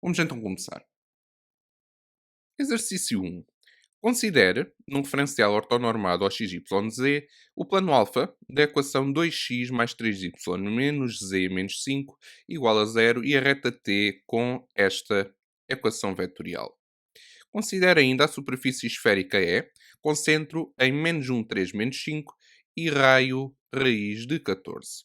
Vamos então começar. Exercício 1. Considere, num referencial ortonormado ao x, y, z, o plano alfa da equação 2x mais 3y menos z menos 5 igual a zero e a reta t com esta equação vetorial. Considere ainda a superfície esférica E, com centro em menos 1, 3, menos 5 e raio raiz de 14.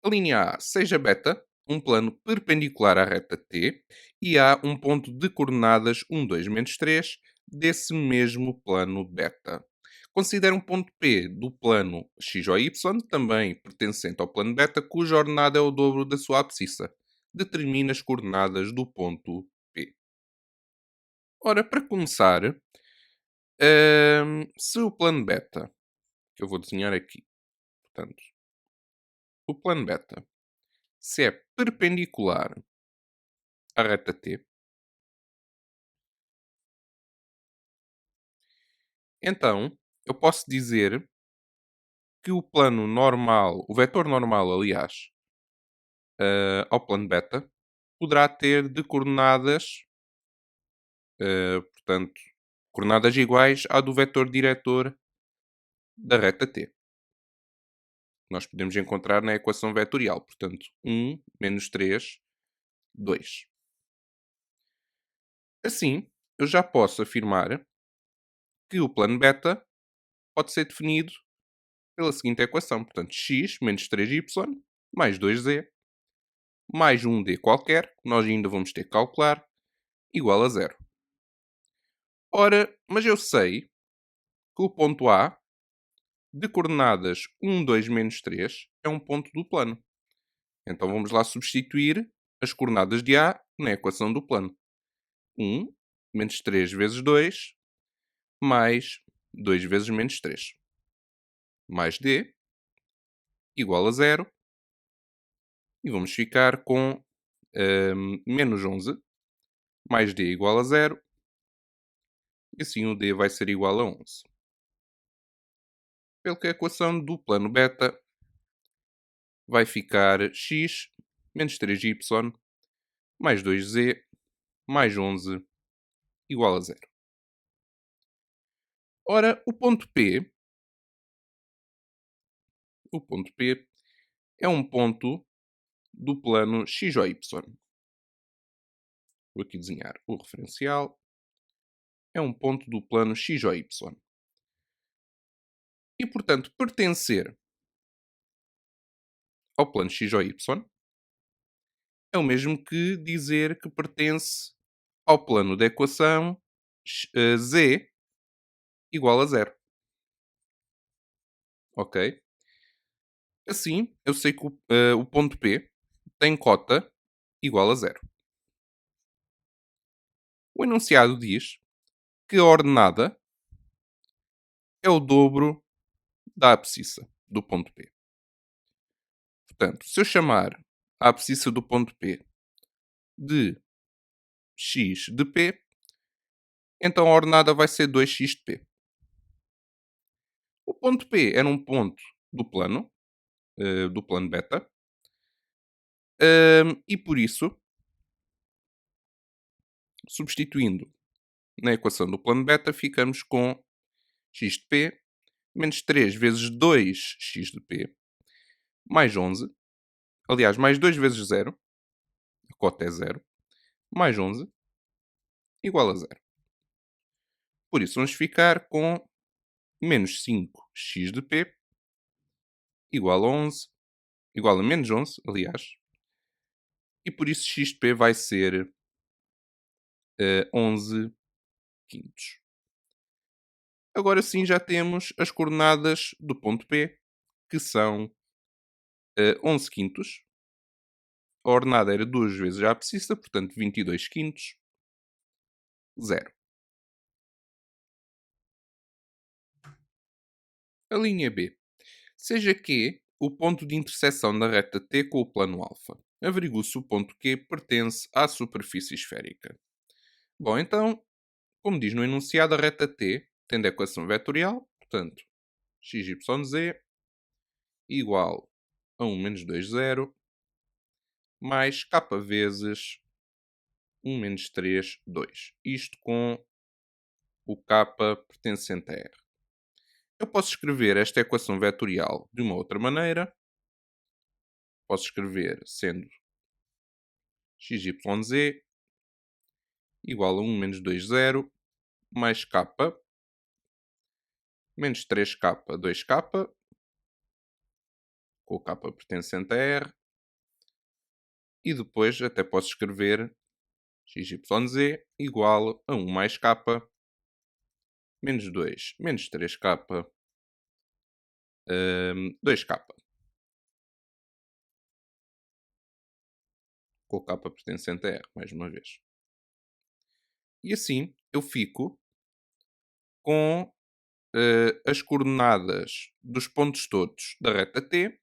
A linha A seja beta, um plano perpendicular à reta T, e há um ponto de coordenadas 1, 2, menos 3 desse mesmo plano beta. Considere um ponto P do plano x ou y, também pertencente ao plano beta, cuja ordenada é o dobro da sua abscissa. Determine as coordenadas do ponto P. Ora, para começar, se o plano beta, que eu vou desenhar aqui, portanto, o plano beta, se é perpendicular à reta T, então eu posso dizer que o plano normal, o vetor normal, aliás, ao plano beta, poderá ter de coordenadas, portanto, coordenadas iguais à do vetor diretor da reta T. Nós podemos encontrar na equação vetorial. Portanto, 1 menos 3, 2. Assim, eu já posso afirmar que o plano beta pode ser definido pela seguinte equação. Portanto, x menos 3y mais 2z mais um d qualquer, que nós ainda vamos ter que calcular, igual a zero. Ora, mas eu sei que o ponto A, de coordenadas 1, 2, menos 3, é um ponto do plano. Então vamos lá substituir as coordenadas de A na equação do plano. 1 menos 3 vezes 2 mais 2 vezes menos 3 mais D igual a zero. E vamos ficar com menos 11 mais D igual a zero. E assim o D vai ser igual a 11. Pelo que a equação do plano beta vai ficar x menos 3y mais 2z mais 11 igual a zero. Ora, o ponto P é um ponto do plano x ou y. Vou aqui desenhar o referencial. É um ponto do plano x ou y. E, portanto, pertencer ao plano x ou y é o mesmo que dizer que pertence ao plano da equação z igual a zero. Ok? Assim, eu sei que o ponto P tem cota igual a zero. O enunciado diz que a ordenada é o dobro da abscissa do ponto P. Portanto, se eu chamar a abscissa do ponto P de x de P, então a ordenada vai ser 2x de P. O ponto P era um ponto do plano beta, e por isso, substituindo na equação do plano beta, ficamos com x de P menos 3 vezes 2x de P mais 11, aliás, mais 2 vezes 0, a cota é 0, mais 11, igual a 0. Por isso, vamos ficar com menos 5x de P igual a 11, igual a menos 11, aliás, e por isso x de P vai ser 11 quintos. Agora sim já temos as coordenadas do ponto P, que são 11 quintos. A ordenada era 2 vezes a abscissa, portanto 22 quintos, 0. A linha B. Seja Q o ponto de interseção da reta T com o plano alfa. Averigue se o ponto Q pertence à superfície esférica. Bom, então, como diz no enunciado, a reta T tem a equação vetorial, portanto, xyz igual a 1 menos 2, 0, mais k vezes 1 menos 3, 2. Isto com o k pertencente a R. Eu posso escrever esta equação vetorial de uma outra maneira. Posso escrever sendo xyz igual a 1 menos 2, 0, mais k menos 3k, 2k, com o k pertencente a R. E depois até posso escrever xyz igual a 1 mais k menos 2 menos 3k, 2k, com o k pertencente a R, mais uma vez. E assim eu fico com as coordenadas dos pontos todos da reta T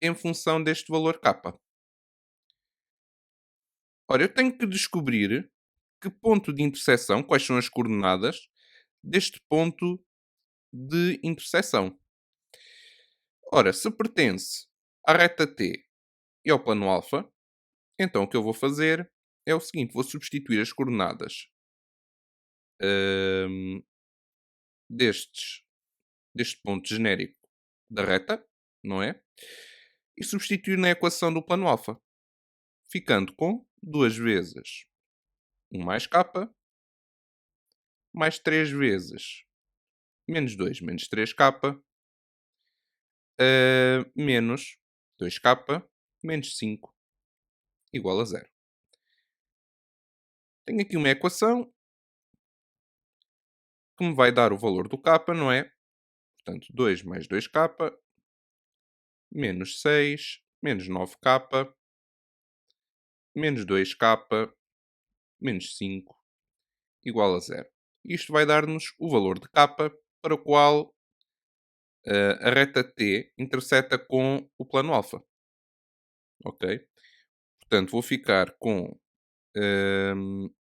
em função deste valor k. Ora, eu tenho que descobrir que ponto de interseção, quais são as coordenadas deste ponto de interseção. Ora, se pertence à reta T e ao plano alfa, então o que eu vou fazer é o seguinte: vou substituir as coordenadas hum, deste ponto genérico da reta, não é? E substituir na equação do plano alfa, ficando com 2 vezes 1 mais k, mais 3 vezes menos 2 menos 3k, menos 2k, menos 5, igual a 0. Tenho aqui uma equação que me vai dar o valor do k, não é? Portanto, 2 mais 2k, menos 6, menos 9k, menos 2k, menos 5, igual a 0. Isto vai dar-nos o valor de k para o qual a reta T interseta com o plano alfa. Ok? Portanto, vou ficar com hum,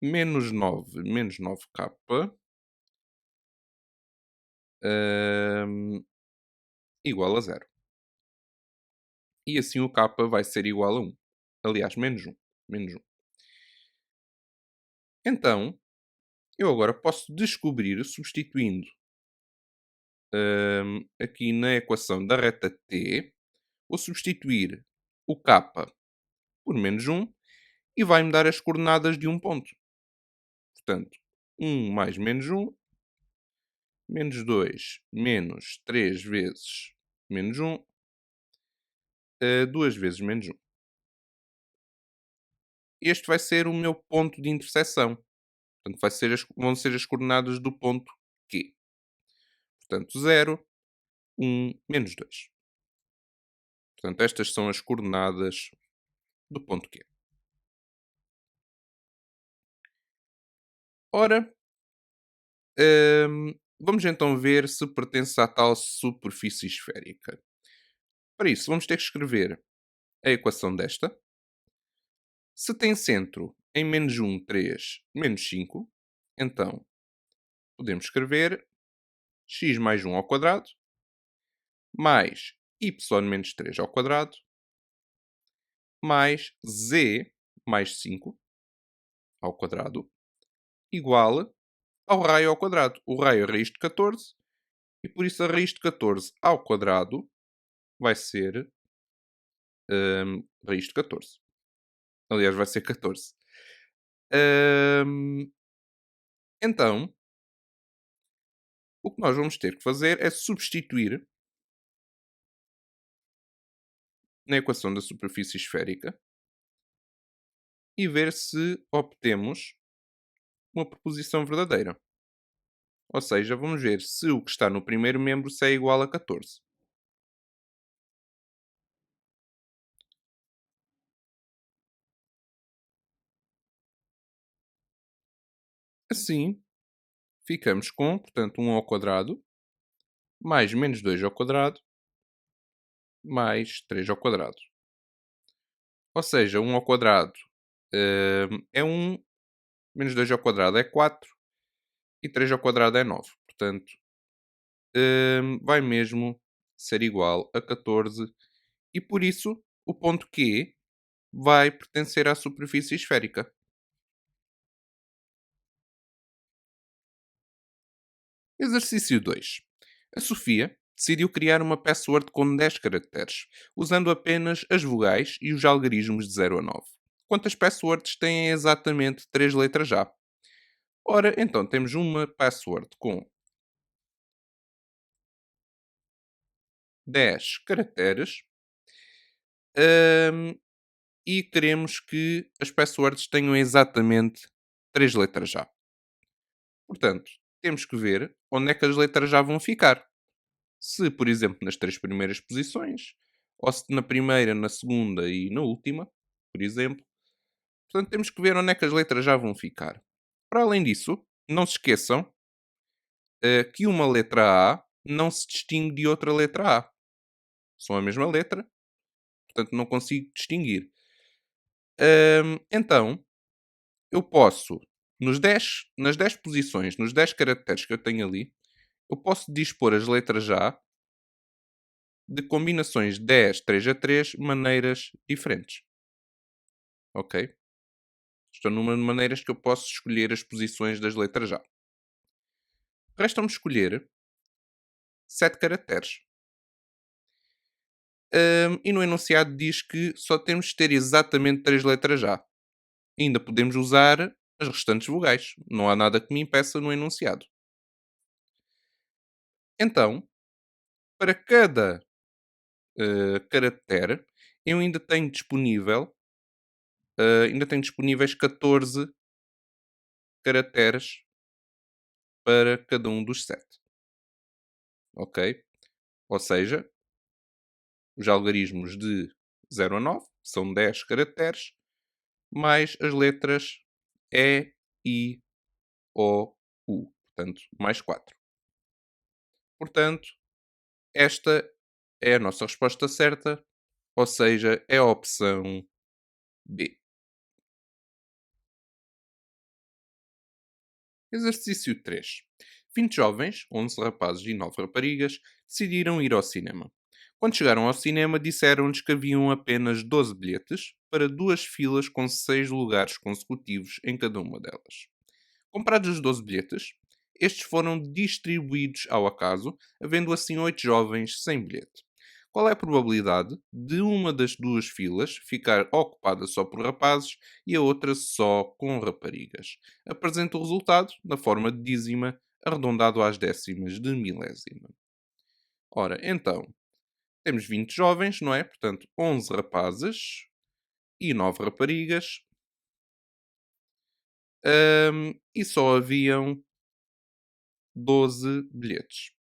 menos 9 menos 9k igual a 0. E assim o k vai ser igual a 1. Aliás, menos 1. Menos 1. Então, eu agora posso descobrir, substituindo aqui na equação da reta T, vou substituir o k por menos 1 e vai-me dar as coordenadas de um ponto. Portanto, 1 mais menos 1, menos 2, menos 3 vezes menos 1, 2 vezes menos 1. Este vai ser o meu ponto de interseção. Portanto, vão ser as coordenadas do ponto Q. Portanto, 0, 1, menos 2. Portanto, estas são as coordenadas do ponto Q. Ora, vamos então ver se pertence à tal superfície esférica. Para isso, vamos ter que escrever a equação desta. Se tem centro em menos 1, 3, menos 5, então podemos escrever x mais 1 ao quadrado mais y menos 3 ao quadrado mais z mais 5 ao quadrado igual ao raio ao quadrado. O raio é raiz de 14 e por isso a raiz de 14 ao quadrado vai ser raiz de 14. Aliás, vai ser 14. Então, o que nós vamos ter que fazer é substituir na equação da superfície esférica e ver se obtemos uma proposição verdadeira. Ou seja, vamos ver se o que está no primeiro membro se é igual a 14. Assim, ficamos com, portanto, 1 ao quadrado, mais menos 2 ao quadrado, mais 3 ao quadrado. Ou seja, 1 ao quadrado é 1, menos 2 ao quadrado é 4 e 3 ao quadrado é 9. Portanto, vai mesmo ser igual a 14 e por isso o ponto Q vai pertencer à superfície esférica. Exercício 2. A Sofia decidiu criar uma password com 10 caracteres, usando apenas as vogais e os algarismos de 0 a 9. Quantas passwords têm exatamente 3 letras A? Ora, então temos uma password com 10 caracteres, hum, e queremos que as passwords tenham exatamente 3 letras A. Portanto, temos que ver onde é que as letras A vão ficar. Se, por exemplo, nas 3 primeiras posições, ou se na primeira, na segunda e na última, por exemplo. Portanto, temos que ver onde é que as letras já vão ficar. Para além disso, não se esqueçam que uma letra A não se distingue de outra letra A. São a mesma letra, portanto não consigo distinguir. Então, eu posso, nas 10 posições, nos 10 caracteres que eu tenho ali, eu posso dispor as letras A de combinações 10, 3 a 3, maneiras diferentes. Ok? Isto é o número de maneiras que eu posso escolher as posições das letras A. Resta-me escolher 7 caracteres. E no enunciado diz que só temos de ter exatamente 3 letras A. Ainda podemos usar as restantes vogais. Não há nada que me impeça no enunciado. Então, para cada caractere, eu ainda tenho disponíveis 14 caracteres para cada um dos 7. Ok? Ou seja, os algarismos de 0 a 9 são 10 caracteres, mais as letras E, I, O, U. Portanto, mais 4. Portanto, esta é a nossa resposta certa, ou seja, é a opção B. Exercício 3. 20 jovens, 11 rapazes e 9 raparigas, decidiram ir ao cinema. Quando chegaram ao cinema, disseram-nos que haviam apenas 12 bilhetes para duas filas com 6 lugares consecutivos em cada uma delas. Comprados os 12 bilhetes, estes foram distribuídos ao acaso, havendo assim 8 jovens sem bilhete. Qual é a probabilidade de uma das duas filas ficar ocupada só por rapazes e a outra só com raparigas? Apresenta o resultado na forma de dízima, arredondado às décimas de milésima. Ora, então, temos 20 jovens, não é? Portanto, 11 rapazes e 9 raparigas. E só haviam 12 bilhetes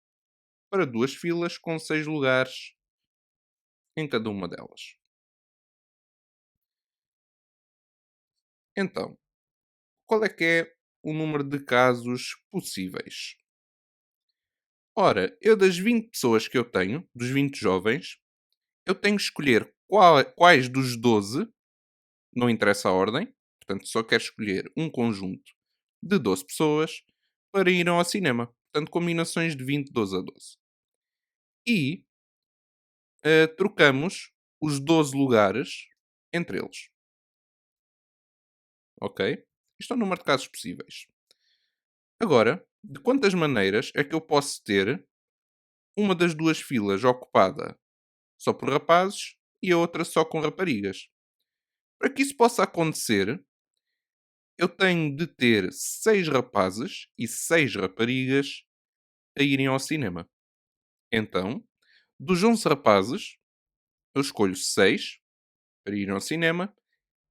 para duas filas com 6 lugares em cada uma delas. Então, qual é que é o número de casos possíveis? Ora, eu das 20 pessoas que eu tenho, dos 20 jovens, eu tenho que escolher quais dos 12, não interessa a ordem, portanto só quero escolher um conjunto de 12 pessoas para irem ao cinema. Portanto, combinações de 20, 12 a 12. E trocamos os 12 lugares entre eles. Ok? Isto é o número de casos possíveis. Agora, de quantas maneiras é que eu posso ter uma das duas filas ocupada só por rapazes e a outra só com raparigas? Para que isso possa acontecer, eu tenho de ter 6 rapazes e 6 raparigas a irem ao cinema. Então, dos 11 rapazes, eu escolho 6 para irem ao cinema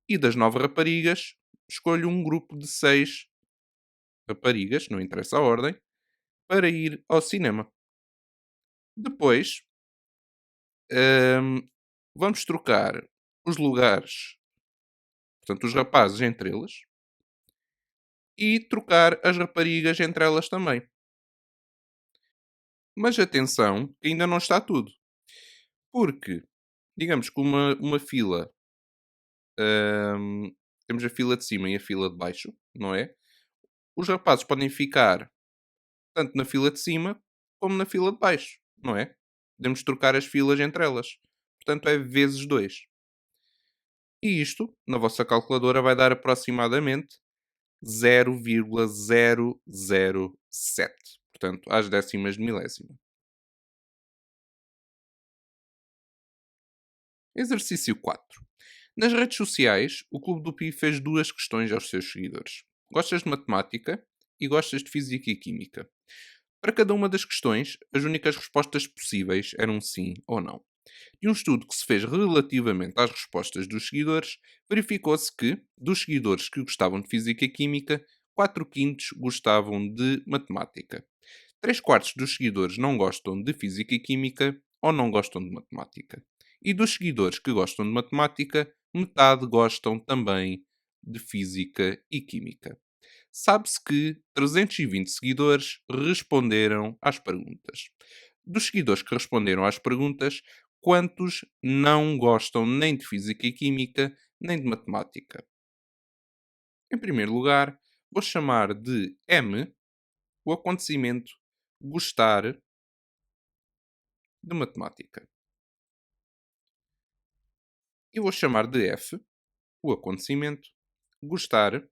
e das 9 raparigas, escolho um grupo de 6 raparigas, não interessa a ordem, para ir ao cinema. Depois, vamos trocar os lugares, portanto, os rapazes entre eles, e trocar as raparigas entre elas também. Mas atenção, que ainda não está tudo. Porque, digamos que uma fila, hum, temos a fila de cima e a fila de baixo, não é? Os rapazes podem ficar tanto na fila de cima como na fila de baixo, não é? Podemos trocar as filas entre elas. Portanto, é vezes 2. E isto, na vossa calculadora, vai dar aproximadamente 0,007. Portanto, às décimas de milésima. Exercício 4. Nas redes sociais, o Clube do Pi fez duas questões aos seus seguidores. Gostas de matemática e gostas de física e química? Para cada uma das questões, as únicas respostas possíveis eram sim ou não. E um estudo que se fez relativamente às respostas dos seguidores, verificou-se que, dos seguidores que gostavam de física e química, 4 quintos gostavam de matemática. 3 quartos dos seguidores não gostam de física e química ou não gostam de matemática. E dos seguidores que gostam de matemática, metade gostam também de física e química. Sabe-se que 320 seguidores responderam às perguntas. Dos seguidores que responderam às perguntas, quantos não gostam nem de física e química, nem de matemática? Em primeiro lugar, vou chamar de M o acontecimento gostar de matemática. E vou chamar de F o acontecimento gostar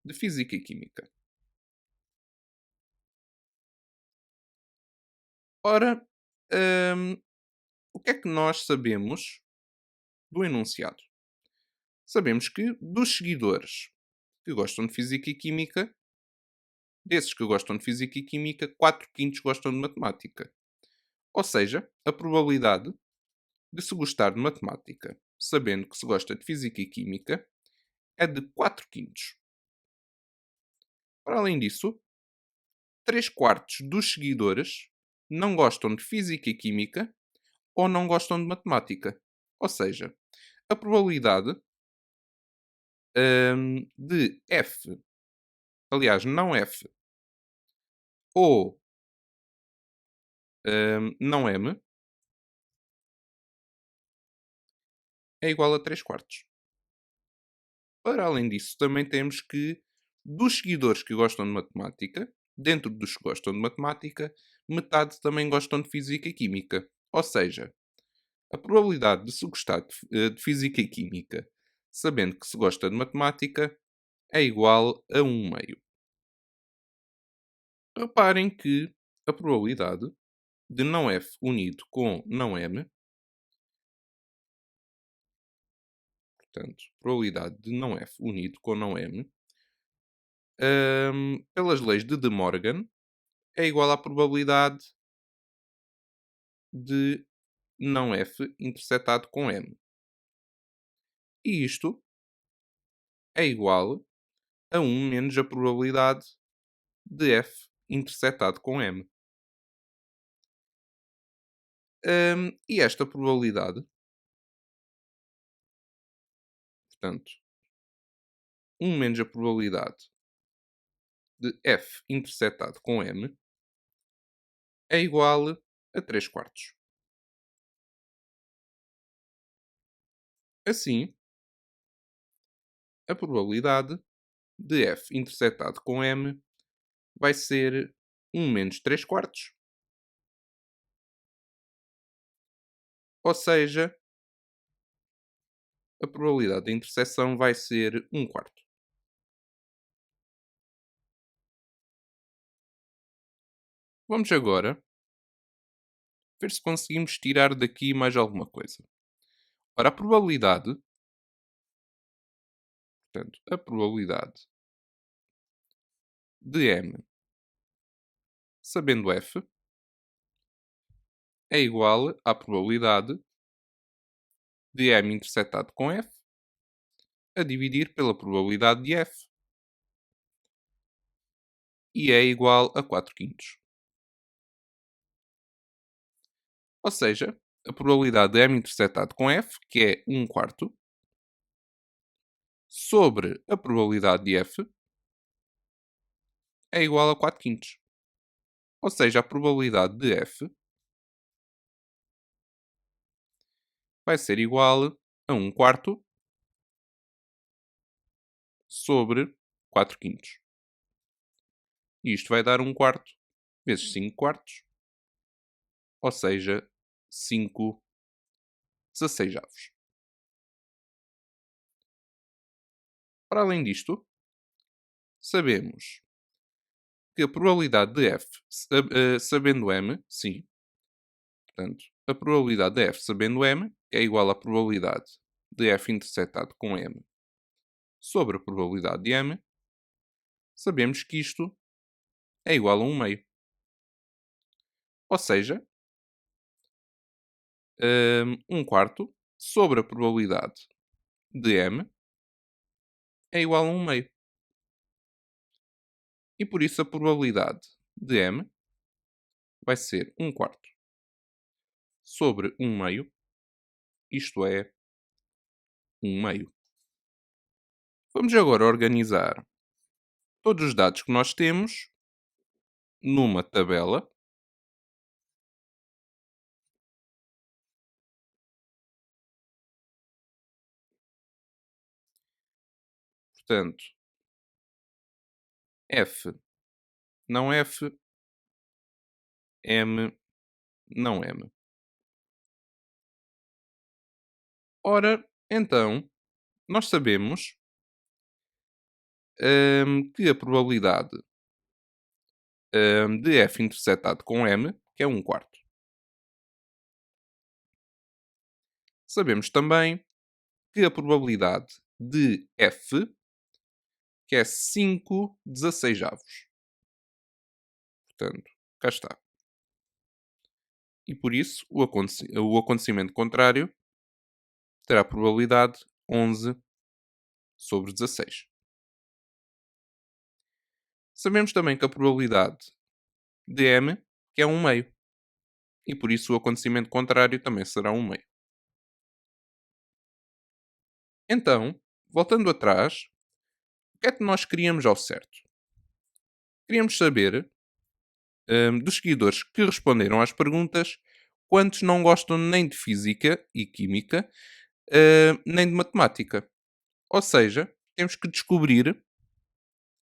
de física e química. Ora, hum, o que é que nós sabemos do enunciado? Sabemos que dos seguidores que gostam de física e química, desses que gostam de física e química, 4 quintos gostam de matemática. Ou seja, a probabilidade de se gostar de matemática, sabendo que se gosta de física e química, é de 4 quintos. Para além disso, 3 quartos dos seguidores não gostam de física e química ou não gostam de matemática. Ou seja, a probabilidade de F, aliás, não F, ou não M, é igual a 3 quartos. Para além disso, também temos que, dos seguidores que gostam de matemática, dentro dos que gostam de matemática, metade também gostam de física e química. Ou seja, a probabilidade de se gostar de física e química, sabendo que se gosta de matemática, é igual a 1/2. Reparem que a probabilidade de não F unido com não M, portanto, probabilidade de não F unido com não M, pelas leis de De Morgan, é igual à probabilidade de não F interceptado com M. E isto é igual a 1 menos a probabilidade de F interceptado com M. E esta probabilidade, portanto, 1 menos a probabilidade de F interceptado com M, é igual a 3 quartos. Assim, a probabilidade de F interceptado com M vai ser 1 menos 3 quartos. Ou seja, a probabilidade de interseção vai ser 1 quarto. Vamos agora ver se conseguimos tirar daqui mais alguma coisa. Ora, a probabilidade, portanto, a probabilidade de M sabendo F é igual à probabilidade de M interceptado com F a dividir pela probabilidade de F, e é igual a 4 quintos. Ou seja, a probabilidade de M interceptado com F, que é 1 quarto, sobre a probabilidade de F, é igual a 4 quintos. Ou seja, a probabilidade de F vai ser igual a 1 quarto sobre 4 quintos. E isto vai dar 1 quarto vezes 5 quartos, ou seja, 5 16avos. Para além disto, sabemos que a probabilidade de f sabendo m, sim, portanto, a probabilidade de f sabendo m é igual à probabilidade de f interceptado com m sobre a probabilidade de m, sabemos que isto é igual a 1 meio. Ou seja, 1 quarto sobre a probabilidade de m é igual a 1 meio. E por isso a probabilidade de m vai ser 1 quarto sobre 1 meio, isto é, 1 meio. Vamos agora organizar todos os dados que nós temos numa tabela. Portanto, F não F, M não M. Ora, então, nós sabemos que a probabilidade de F interceptado com M, que é 1 quarto. Sabemos também que a probabilidade de F, que é 5 16avos. Portanto, cá está. E por isso, o acontecimento contrário terá a probabilidade 11 sobre 16. Sabemos também que a probabilidade de M, que é 1 meio. E por isso o acontecimento contrário também será 1 meio. Então, voltando atrás, o que é que nós queríamos ao certo? Queríamos saber, dos seguidores que responderam às perguntas, quantos não gostam nem de física e química, nem de matemática. Ou seja, temos que descobrir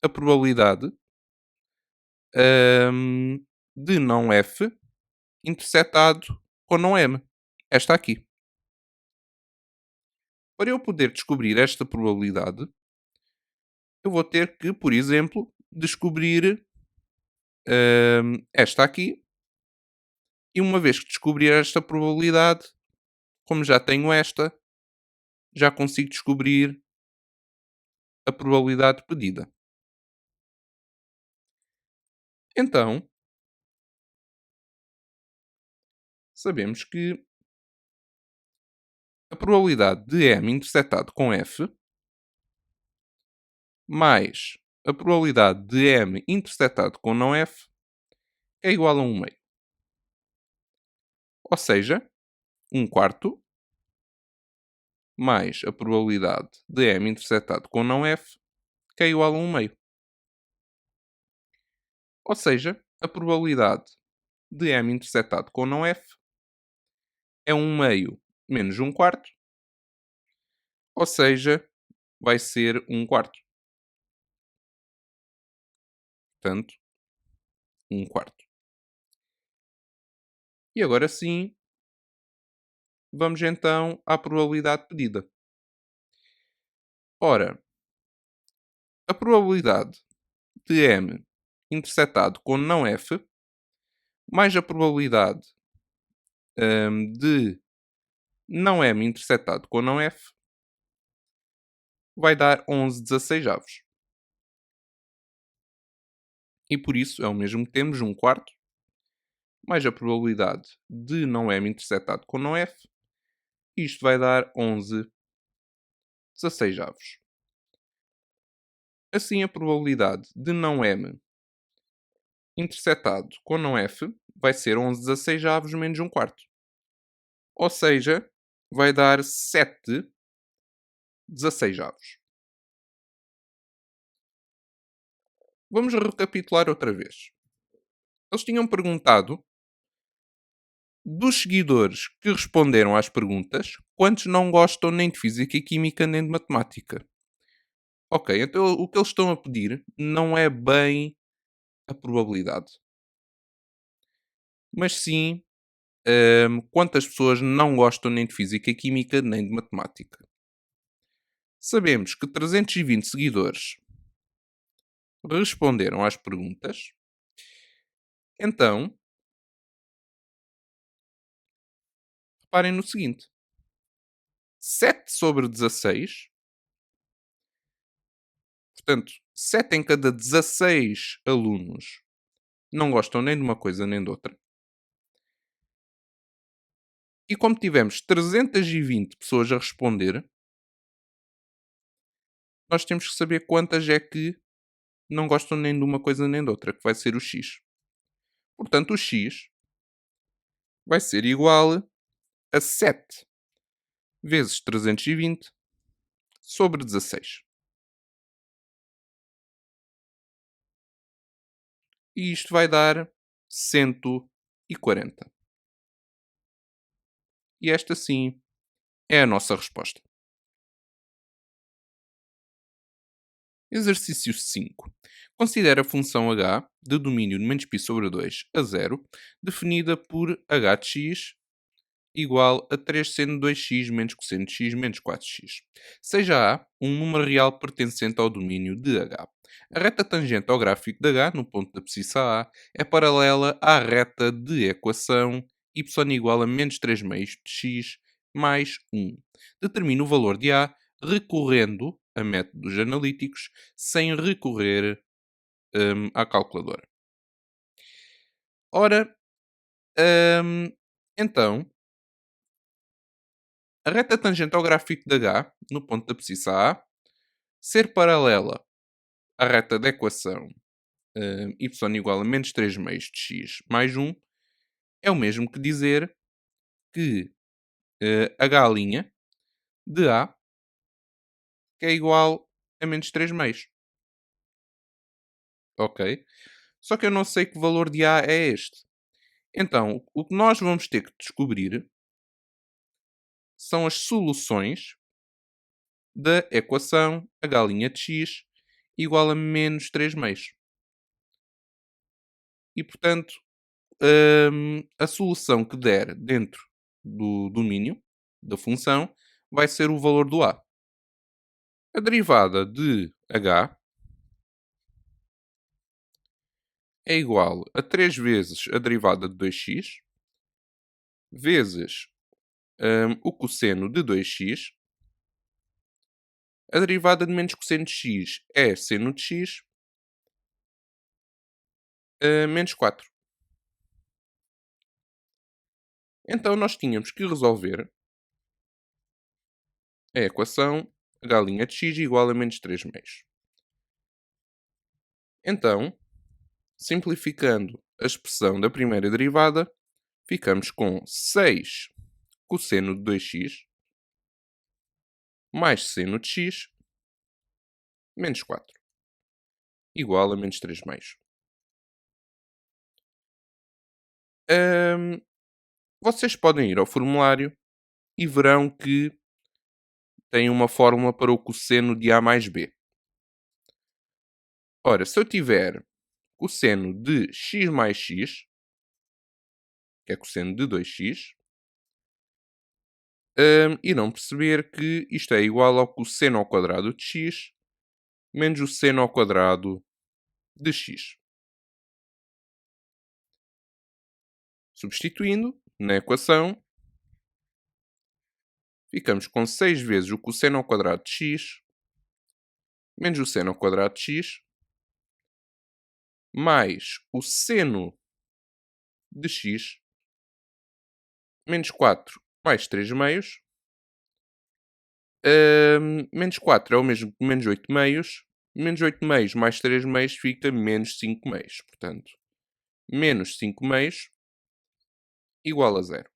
a probabilidade, de não F interceptado com não M. Esta aqui. Para eu poder descobrir esta probabilidade, eu vou ter que, por exemplo, descobrir esta aqui. E uma vez que descobrir esta probabilidade, como já tenho esta, já consigo descobrir a probabilidade pedida. Então, sabemos que a probabilidade de M interceptado com F mais a probabilidade de M interceptado com não F é igual a 1 meio. Ou seja, 1 quarto mais a probabilidade de M interceptado com não F, que é igual a 1 meio. Ou seja, a probabilidade de M interceptado com não F é 1 meio menos 1 quarto, ou seja, vai ser 1 quarto. Portanto, 1 quarto. E agora sim, vamos então à probabilidade pedida. Ora, a probabilidade de M interceptado com não F, mais a probabilidade de não M interceptado com não F, vai dar 11 16avos. E por isso é o mesmo que temos 1 quarto, mais a probabilidade de não M interceptado com não F, isto vai dar 11 16avos. Assim, a probabilidade de não M interceptado com não F vai ser 11 16avos menos 1 quarto. Ou seja, vai dar 7 16avos. Vamos recapitular outra vez. Eles tinham perguntado dos seguidores que responderam às perguntas, quantos não gostam nem de física e química nem de matemática? Ok, então o que eles estão a pedir não é bem a probabilidade, mas sim quantas pessoas não gostam nem de física e química nem de matemática. Sabemos que 320 seguidores responderam às perguntas. Então, reparem no seguinte: 7 sobre 16, portanto, 7 em cada 16 alunos não gostam nem de uma coisa nem de outra. E como tivemos 320 pessoas a responder, nós temos que saber quantas é que não gostam nem de uma coisa nem de outra, que vai ser o X. Portanto, o X vai ser igual a 7 vezes 320 sobre 16. E isto vai dar 140. E esta sim é a nossa resposta. Exercício 5. Considera a função h de domínio de menos π sobre 2 a 0, definida por h de x igual a 3 seno 2x menos cosseno de x menos 4x. Seja A um número real pertencente ao domínio de H. A reta tangente ao gráfico de H, no ponto da abscissa A, é paralela à reta de equação y igual a menos 3 meios de x mais 1. Determina o valor de A recorrendo a métodos analíticos sem recorrer à calculadora. Ora, então, a reta tangente ao gráfico de H, no ponto da abscissa A, ser paralela à reta da equação y igual a menos 3 meios de x mais 1, é o mesmo que dizer que H' de A que é igual a menos 3 meios. Ok? Só que eu não sei que valor de A é este. Então, o que nós vamos ter que descobrir são as soluções da equação H' de x igual a menos 3 meios. E, portanto, a solução que der dentro do domínio da função vai ser o valor do A. A derivada de H é igual a 3 vezes a derivada de 2x vezes o cosseno de 2x. A derivada de menos cosseno de x é seno de x menos 4. Então nós tínhamos que resolver a equação H' de x igual a menos 3 meios. Então, simplificando a expressão da primeira derivada, ficamos com 6 cosseno de 2x mais seno de x menos 4 igual a menos 3 meios. Vocês podem ir ao formulário e verão que tem uma fórmula para o cosseno de A mais B. Ora, se eu tiver cosseno de x mais x, que é cosseno de 2x, irão perceber que isto é igual ao cosseno ao quadrado de x menos o seno ao quadrado de x. Substituindo na equação, ficamos com 6 vezes o cosseno ao quadrado de x menos o seno ao quadrado de x mais o seno de x menos 4 mais 3 meios. Menos 4 é o mesmo que menos 8 meios. Menos 8 meios mais 3 meios fica menos 5 meios. Portanto, menos 5 meios igual a 0.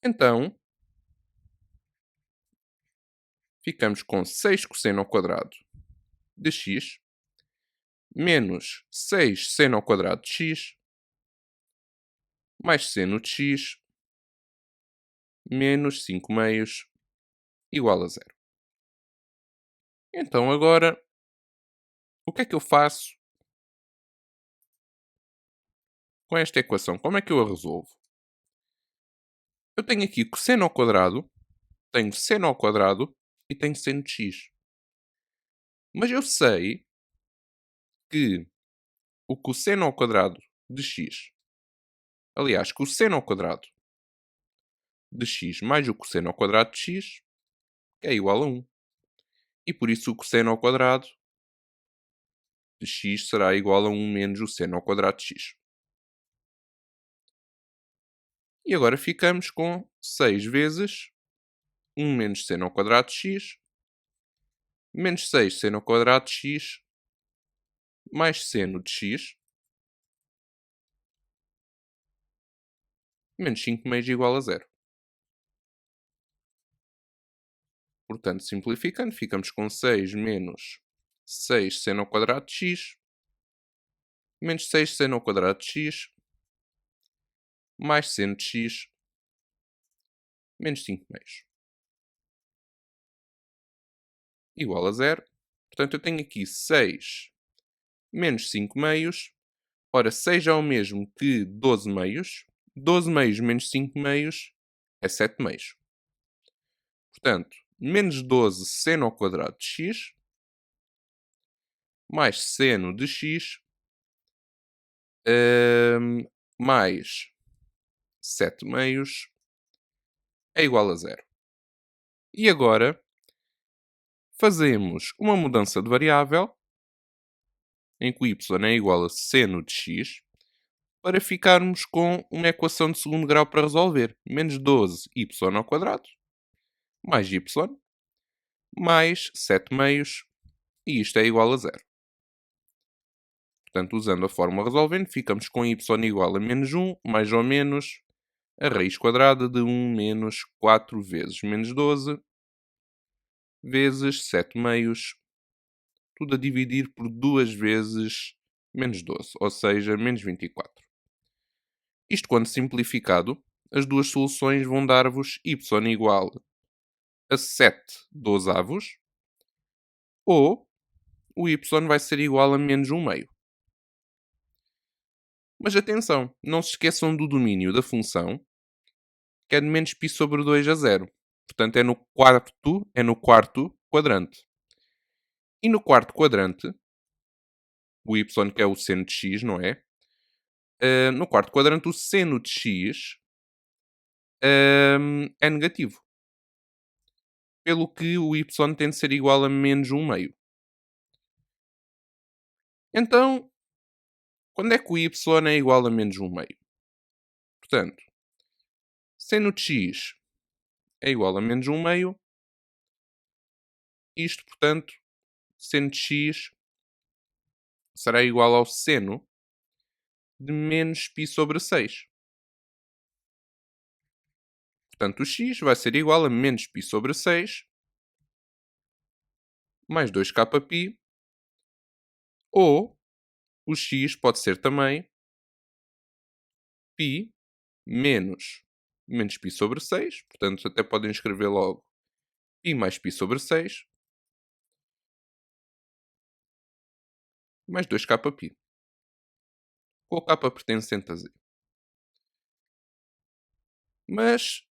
Então, ficamos com 6 cosseno ao quadrado de x menos 6 seno ao quadrado de x mais seno de x menos 5 meios igual a 0. Então agora, o que é que eu faço com esta equação? Como é que eu a resolvo? Eu tenho aqui cosseno ao quadrado, tenho seno ao quadrado e tenho seno de x. Mas eu sei que o cosseno ao quadrado de x, aliás, cosseno ao quadrado de x mais o cosseno ao quadrado de x é igual a 1. E por isso o cosseno ao quadrado de x será igual a 1 menos o seno ao quadrado de x. E agora ficamos com 6 vezes 1 menos seno ao quadrado de x, menos 6 seno ao quadrado de x, mais seno de x, menos 5 meios igual a 0. Portanto, simplificando, ficamos com 6 menos 6 seno ao quadrado de x, menos 6 seno ao quadrado de x, mais seno de x, menos 5 meios, igual a 0. Portanto, eu tenho aqui 6 menos 5 meios. Ora, 6 é o mesmo que 12 meios. 12 meios menos 5 meios é 7 meios. Portanto, menos 12 seno ao quadrado de x, mais seno de x, mais 7 meios, é igual a 0. E agora, fazemos uma mudança de variável, em que o y é igual a seno de x, para ficarmos com uma equação de segundo grau para resolver. Menos 12y ao quadrado, mais y, mais 7 meios, e isto é igual a 0. Portanto, usando a fórmula resolvendo, ficamos com y igual a menos 1, mais ou menos a raiz quadrada de 1 menos 4 vezes menos 12, vezes 7 meios, tudo a dividir por 2 vezes menos 12, ou seja, menos 24. Isto quando simplificado, as duas soluções vão dar-vos y igual a 7 dozeavos, ou o y vai ser igual a menos 1 meio. Mas atenção, não se esqueçam do domínio da função, que é de menos π sobre 2 a 0. Portanto, é no quarto quadrante. E no quarto quadrante, o y que é o seno de x, não é? No quarto quadrante, o seno de x é negativo. Pelo que o y tem de ser igual a menos 1 meio. Então, quando é que o y é igual a menos 1 meio? Portanto, seno de x é igual a menos 1 meio. Isto, portanto, seno de x será igual ao seno de menos π sobre 6. Portanto, o x vai ser igual a menos π sobre 6 mais 2kπ, ou o x pode ser também π menos π sobre 6, portanto até podem escrever logo π mais π sobre 6, mais 2kπ, com o k pertencente a z. Mas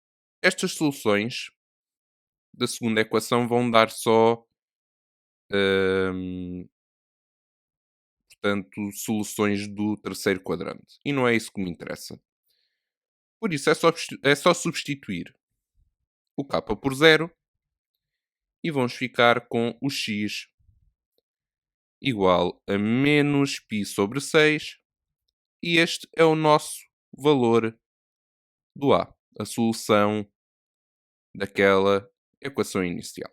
estas soluções da segunda equação vão dar só portanto, soluções do terceiro quadrante. E não é isso que me interessa. Por isso é só substituir o k por 0 e vamos ficar com o x igual a menos π sobre 6, e este é o nosso valor do a solução daquela equação inicial.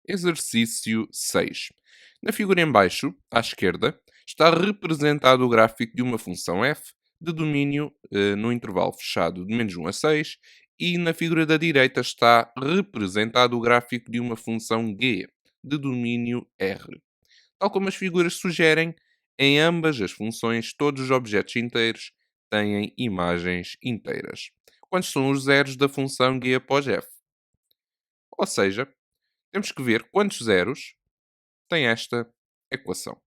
Exercício 6. Na figura em baixo, à esquerda, está representado o gráfico de uma função f de domínio no intervalo fechado de menos 1 a 6, e na figura da direita está representado o gráfico de uma função g de domínio R. Tal como as figuras sugerem, em ambas as funções todos os objetos inteiros têm imagens inteiras. Quantos são os zeros da função g após f? Ou seja, temos que ver quantos zeros tem esta equação.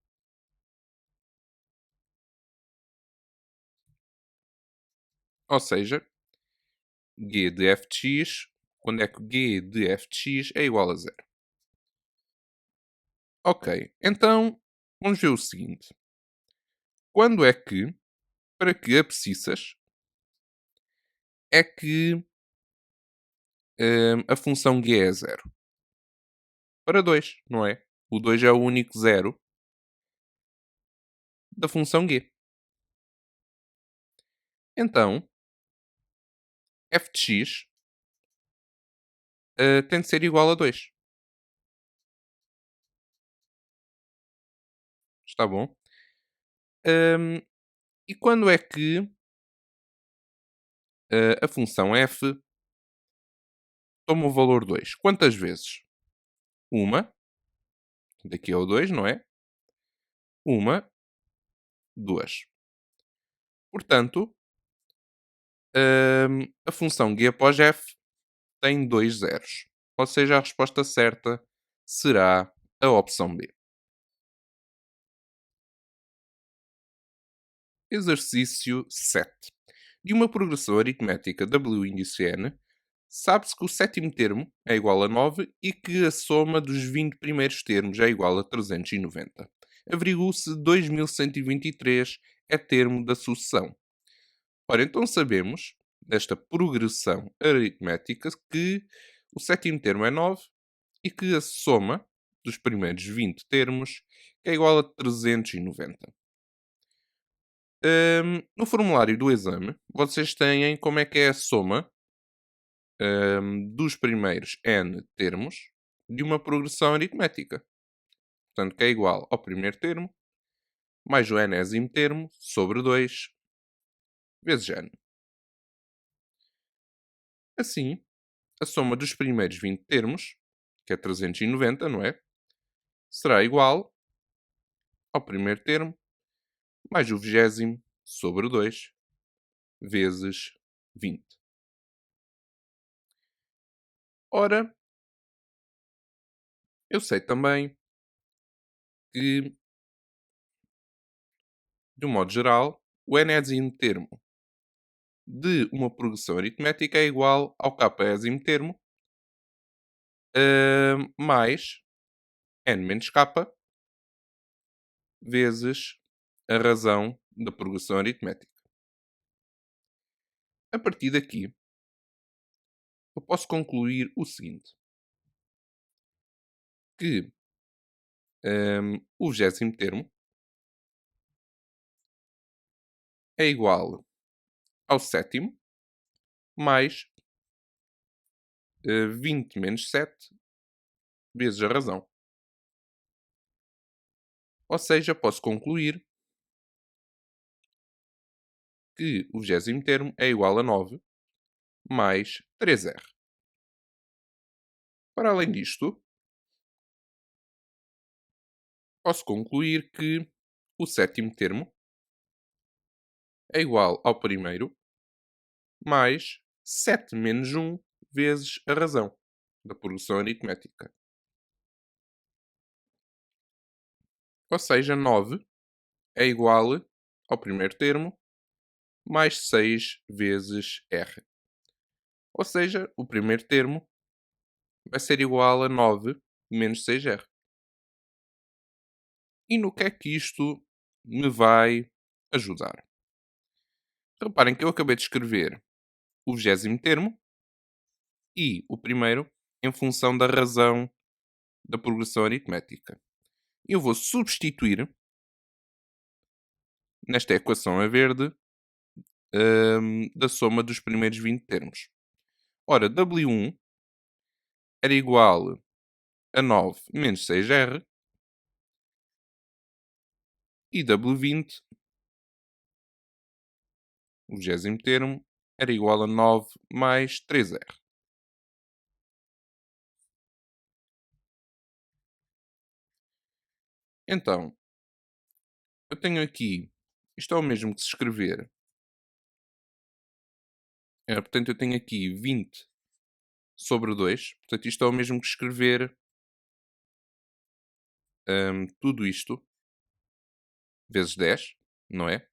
Ou seja, g de f de x, quando é que g de f de x é igual a zero. Ok, então vamos ver o seguinte. Quando é que, para que abscissas, é que a função g é zero? Para 2, não é? O 2 é o único zero da função g. Então, f de x tem de ser igual a 2. Está bom? Hum, e quando é que a função f toma o valor 2? Quantas vezes? Uma, daqui ao 2, não é? Uma, duas. Portanto, a função g após f tem dois zeros. Ou seja, a resposta certa será a opção B. Exercício 7. De uma progressão aritmética W índice n, sabe-se que o sétimo termo é igual a 9 e que a soma dos 20 primeiros termos é igual a 390. Averigua-se 2123 é termo da sucessão. Ora, então sabemos, desta progressão aritmética, que o sétimo termo é 9 e que a soma dos primeiros 20 termos é igual a 390. No formulário do exame, vocês têm como é que é a soma dos primeiros n termos de uma progressão aritmética. Portanto, que é igual ao primeiro termo mais o enésimo termo sobre 2 vezes n. Assim, a soma dos primeiros 20 termos, que é 390, não é? Será igual ao primeiro termo mais o vigésimo sobre 2 vezes 20. Ora, eu sei também que, de um modo geral, o enésimo termo de uma progressão aritmética é igual ao késimo termo mais n menos k vezes a razão da progressão aritmética. A partir daqui, eu posso concluir o seguinte, que o vigésimo termo é igual ao sétimo mais 20 menos 7 vezes a razão. Ou seja, posso concluir que o vigésimo termo é igual a 9 mais 3r. Para além disto, posso concluir que o sétimo termo é igual ao primeiro mais 7 menos 1 vezes a razão da progressão aritmética. Ou seja, 9 é igual ao primeiro termo mais 6 vezes r. Ou seja, o primeiro termo vai ser igual a 9 menos 6r. E no que é que isto me vai ajudar? Reparem que eu acabei de escrever o vigésimo termo e o primeiro em função da razão da progressão aritmética. Eu vou substituir nesta equação a verde da soma dos primeiros 20 termos. Ora, W1 era igual a 9 menos 6R e W20, o vigésimo termo, era igual a 9 mais 3R. Então, eu tenho aqui, isto é o mesmo que se escrever, portanto eu tenho aqui 20 sobre 2, portanto isto é o mesmo que escrever tudo isto vezes 10, não é?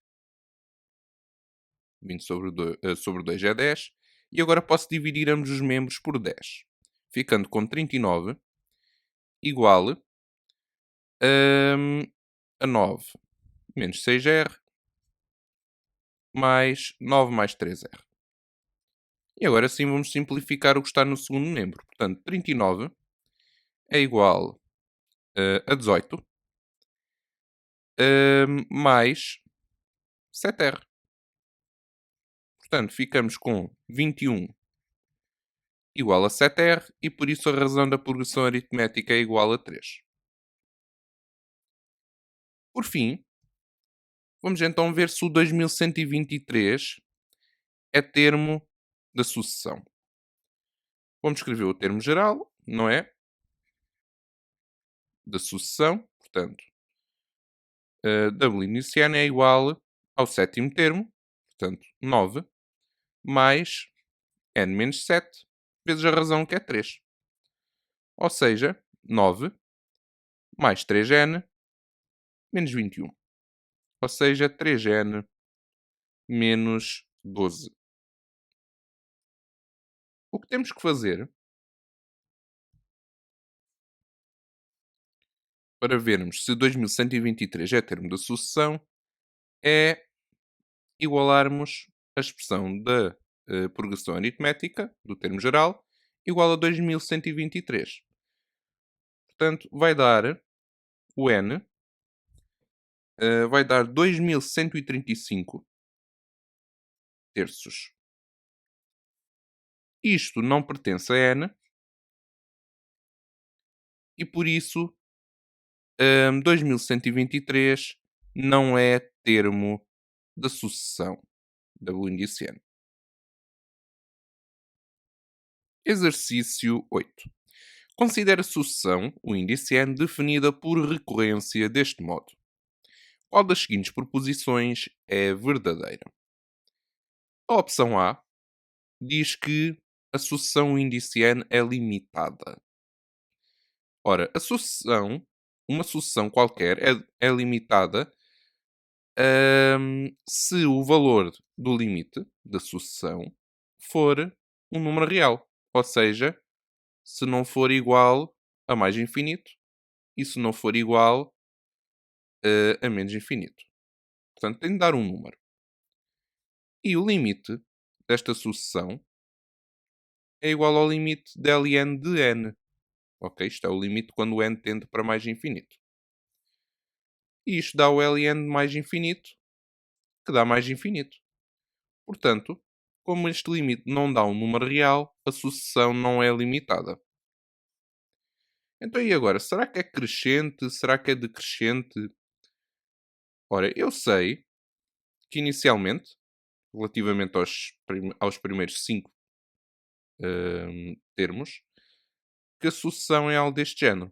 20 sobre 2 é 10. E agora posso dividir ambos os membros por 10. Ficando com 39 igual a 9 menos 6R mais 9 mais 3R. E agora sim vamos simplificar o que está no segundo membro. Portanto, 39 é igual a 18 mais 7R. Portanto, ficamos com 21 igual a 7R e por isso a razão da progressão aritmética é igual a 3. Por fim, vamos então ver se o 2123 é termo da sucessão. Vamos escrever o termo geral, não é? Da sucessão, portanto, W inicial é igual ao sétimo termo, portanto, 9, mais n menos 7, vezes a razão que é 3. Ou seja, 9 mais 3n menos 21. Ou seja, 3n menos 12. O que temos que fazer para vermos se 2123 é termo da sucessão é igualarmos a expressão da progressão aritmética do termo geral igual a 2123. Portanto, vai dar o n, vai dar 2135 terços. Isto não pertence a n e por isso 2123 não é termo da sucessão da índice n. Exercício 8. Considere a sucessão, o índice n, definida por recorrência deste modo. Qual das seguintes proposições é verdadeira? A opção A diz que a sucessão índice n é limitada. Ora, uma sucessão qualquer é limitada se o valor do limite da sucessão for um número real. Ou seja, se não for igual a mais infinito e se não for igual a menos infinito. Portanto, tem de dar um número. E o limite desta sucessão é igual ao limite de ln de n. Ok? Isto é o limite quando o n tende para mais infinito. E isto dá o ln de mais infinito, que dá mais infinito. Portanto, como este limite não dá um número real, a sucessão não é limitada. Então e agora? Será que é crescente? Será que é decrescente? Ora, eu sei que inicialmente, relativamente aos primeiros 5 termos, que a sucessão é algo deste género.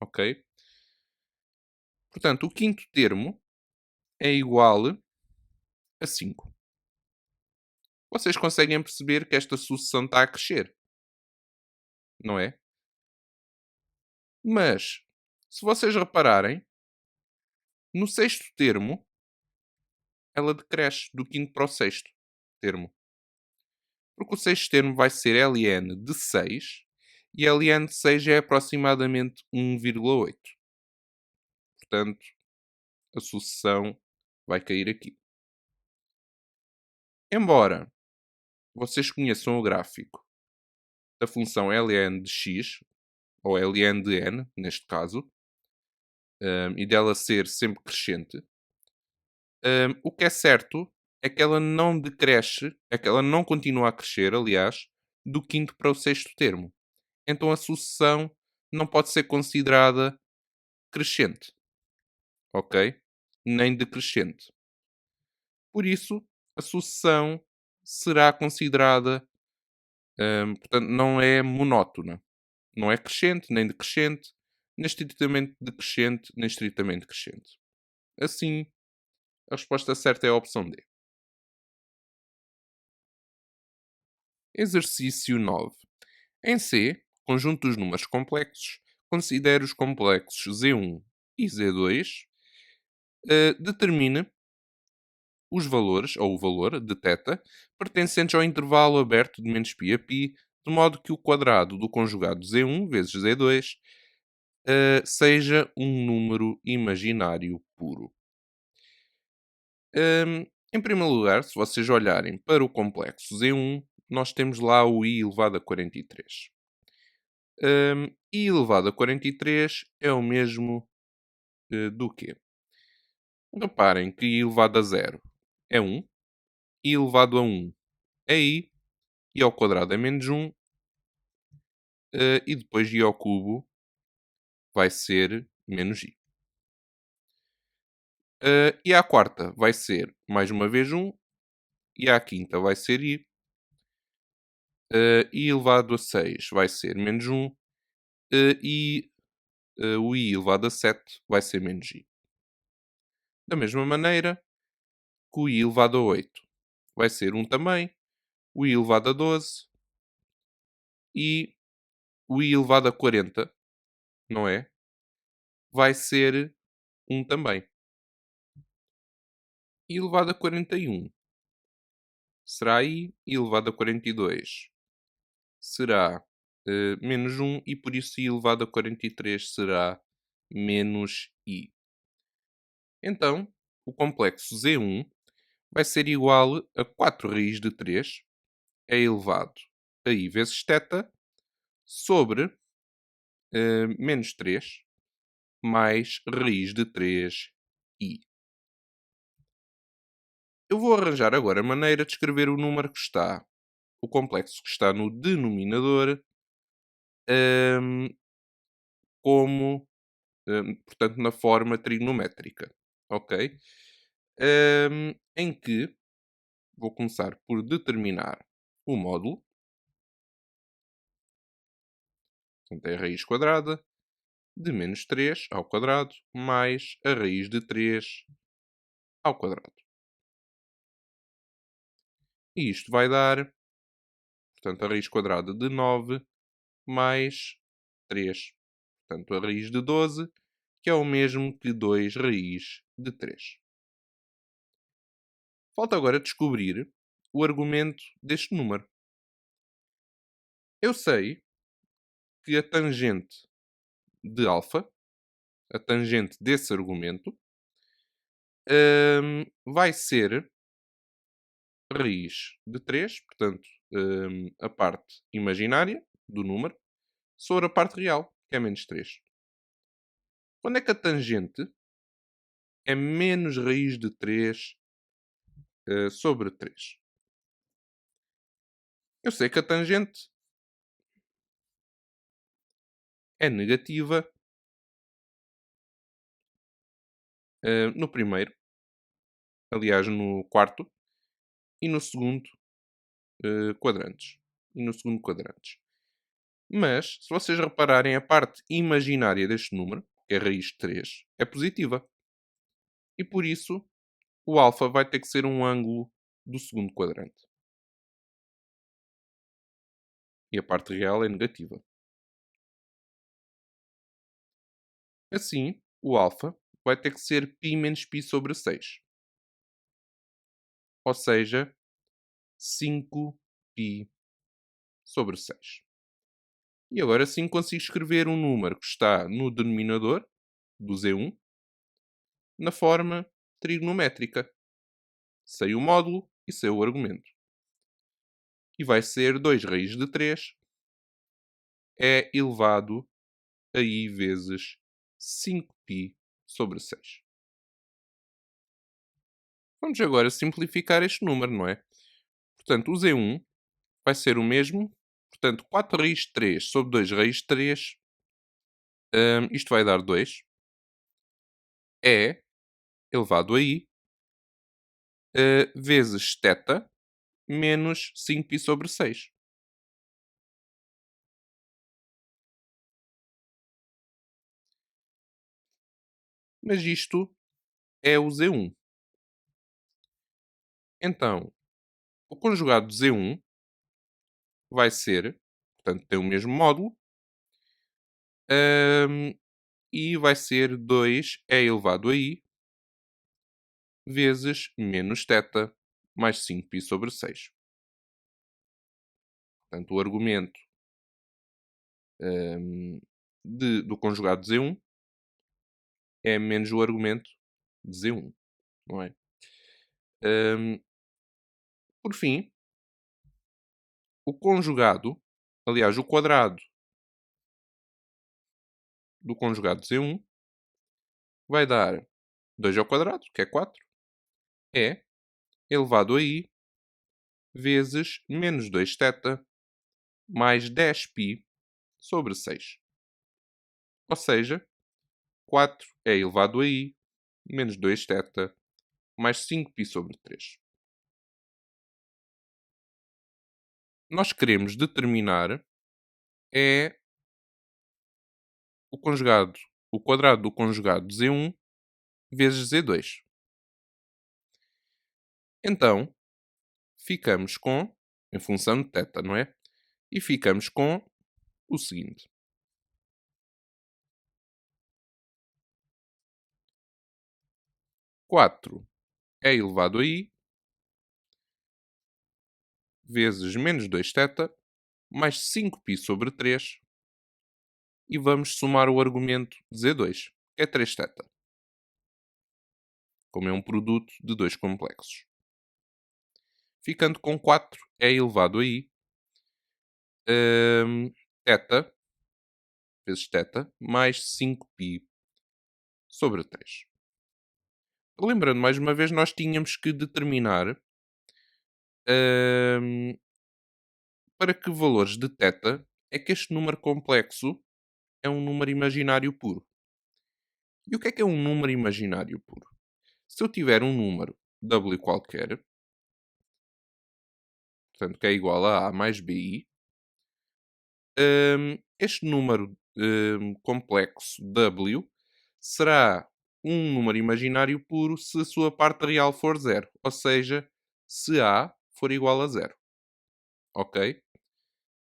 Ok? Portanto, o quinto termo é igual a 5. Vocês conseguem perceber que esta sucessão está a crescer, não é? Mas, se vocês repararem, no sexto termo, ela decresce do quinto para o sexto termo. Porque o sexto termo vai ser ln de 6 e ln de 6 é aproximadamente 1,8. Portanto, a sucessão vai cair aqui. Embora vocês conheçam o gráfico da função ln de x, ou ln de n, neste caso, e dela ser sempre crescente, o que é certo é que ela não decresce, é que ela não continua a crescer, aliás, do quinto para o sexto termo. Então a sucessão não pode ser considerada crescente, ok? Nem decrescente. Por isso, a sucessão será considerada, portanto, não é monótona. Não é crescente, nem decrescente, nem estritamente decrescente, nem estritamente crescente. Assim, a resposta certa é a opção D. Exercício 9. Em C, conjunto dos números complexos, considere os complexos Z1 e Z2, determine os valores, ou o valor de θ, pertencentes ao intervalo aberto de menos π a π, de modo que o quadrado do conjugado Z1 vezes Z2 seja um número imaginário puro. Em primeiro lugar, se vocês olharem para o complexo Z1, nós temos lá o i elevado a 43. I elevado a 43 é o mesmo do quê? Reparem que i elevado a 0 é 1, i elevado a 1 é i, i ao quadrado é menos 1, e depois i ao cubo vai ser menos i. E à quarta vai ser mais uma vez 1, e à quinta vai ser i, i elevado a 6 vai ser menos 1, e o i elevado a 7 vai ser menos i. Da mesma maneira que o i elevado a 8 vai ser 1 também, o i elevado a 12 e o i elevado a 40, não é? Vai ser 1 também. I elevado a 41 será i elevado a 42 será menos 1 e por isso i elevado a 43 será menos i. Então, o complexo Z1 vai ser igual a 4 raiz de 3 é elevado a i vezes θ sobre menos 3 mais raiz de 3i. Eu vou arranjar agora a maneira de escrever o número que está, o complexo que está no denominador, hum, como, portanto, na forma trigonométrica, ok? Em que vou começar por determinar o módulo, portanto, é a raiz quadrada de menos 3 ao quadrado mais a raiz de 3 ao quadrado. E isto vai dar, portanto, a raiz quadrada de 9 mais 3. Portanto, a raiz de 12, que é o mesmo que 2 raiz de 3. Falta agora descobrir o argumento deste número. Eu sei que a tangente de alfa, a tangente desse argumento, vai ser raiz de 3, portanto, a parte imaginária do número, sobre a parte real, que é menos 3. Quando é que a tangente é menos raiz de 3 sobre 3? Eu sei que a tangente é negativa no primeiro, aliás, no quarto, e no segundo quadrantes. E no segundo quadrantes. Mas, se vocês repararem, a parte imaginária deste número, que é a raiz de 3, é positiva. E por isso, o alfa vai ter que ser um ângulo do segundo quadrante. E a parte real é negativa. Assim, o alfa vai ter que ser π menos π sobre 6. Ou seja, 5π sobre 6. E agora sim consigo escrever um número que está no denominador do Z1 na forma trigonométrica. Sei o módulo e sei o argumento. E vai ser 2 raiz de 3 é elevado a i vezes 5π sobre 6. Vamos agora simplificar este número, não é? Portanto, o Z1 vai ser o mesmo. Portanto, 4 raiz de 3 sobre 2 raiz de 3. Isto vai dar 2. É elevado a i vezes θ menos 5π sobre 6. Mas isto é o Z1. Então, o conjugado de Z1 vai ser, portanto, tem o mesmo módulo, Hum, e vai ser 2 é elevado a i vezes menos θ mais 5π sobre 6. Portanto, o argumento hum, do conjugado de Z1 é menos o argumento de Z1, não é? Hum, por fim, o conjugado, aliás, o quadrado do conjugado de Z1 vai dar 2 ao quadrado, que é 4, é elevado a i vezes menos 2θ mais 10π sobre 6. Ou seja, 4 é elevado a i menos 2θ mais 5π sobre 3. Nós queremos determinar é o conjugado, o quadrado do conjugado de Z1 vezes Z2. Então, ficamos com, em função de θ, não é? E ficamos com o seguinte. 4 é elevado a i vezes menos 2θ mais 5π sobre 3 e vamos somar o argumento de Z2, que é 3θ, como é um produto de dois complexos. Ficando com 4 é elevado a i θ vezes θ mais 5π sobre 3. Lembrando, mais uma vez, nós tínhamos que determinar hum, para que valores de θ é que este número complexo é um número imaginário puro. E o que é um número imaginário puro? Se eu tiver um número w qualquer, portanto que é igual a mais bi, este número complexo w será um número imaginário puro se a sua parte real for zero, ou seja, se a for igual a zero. Ok?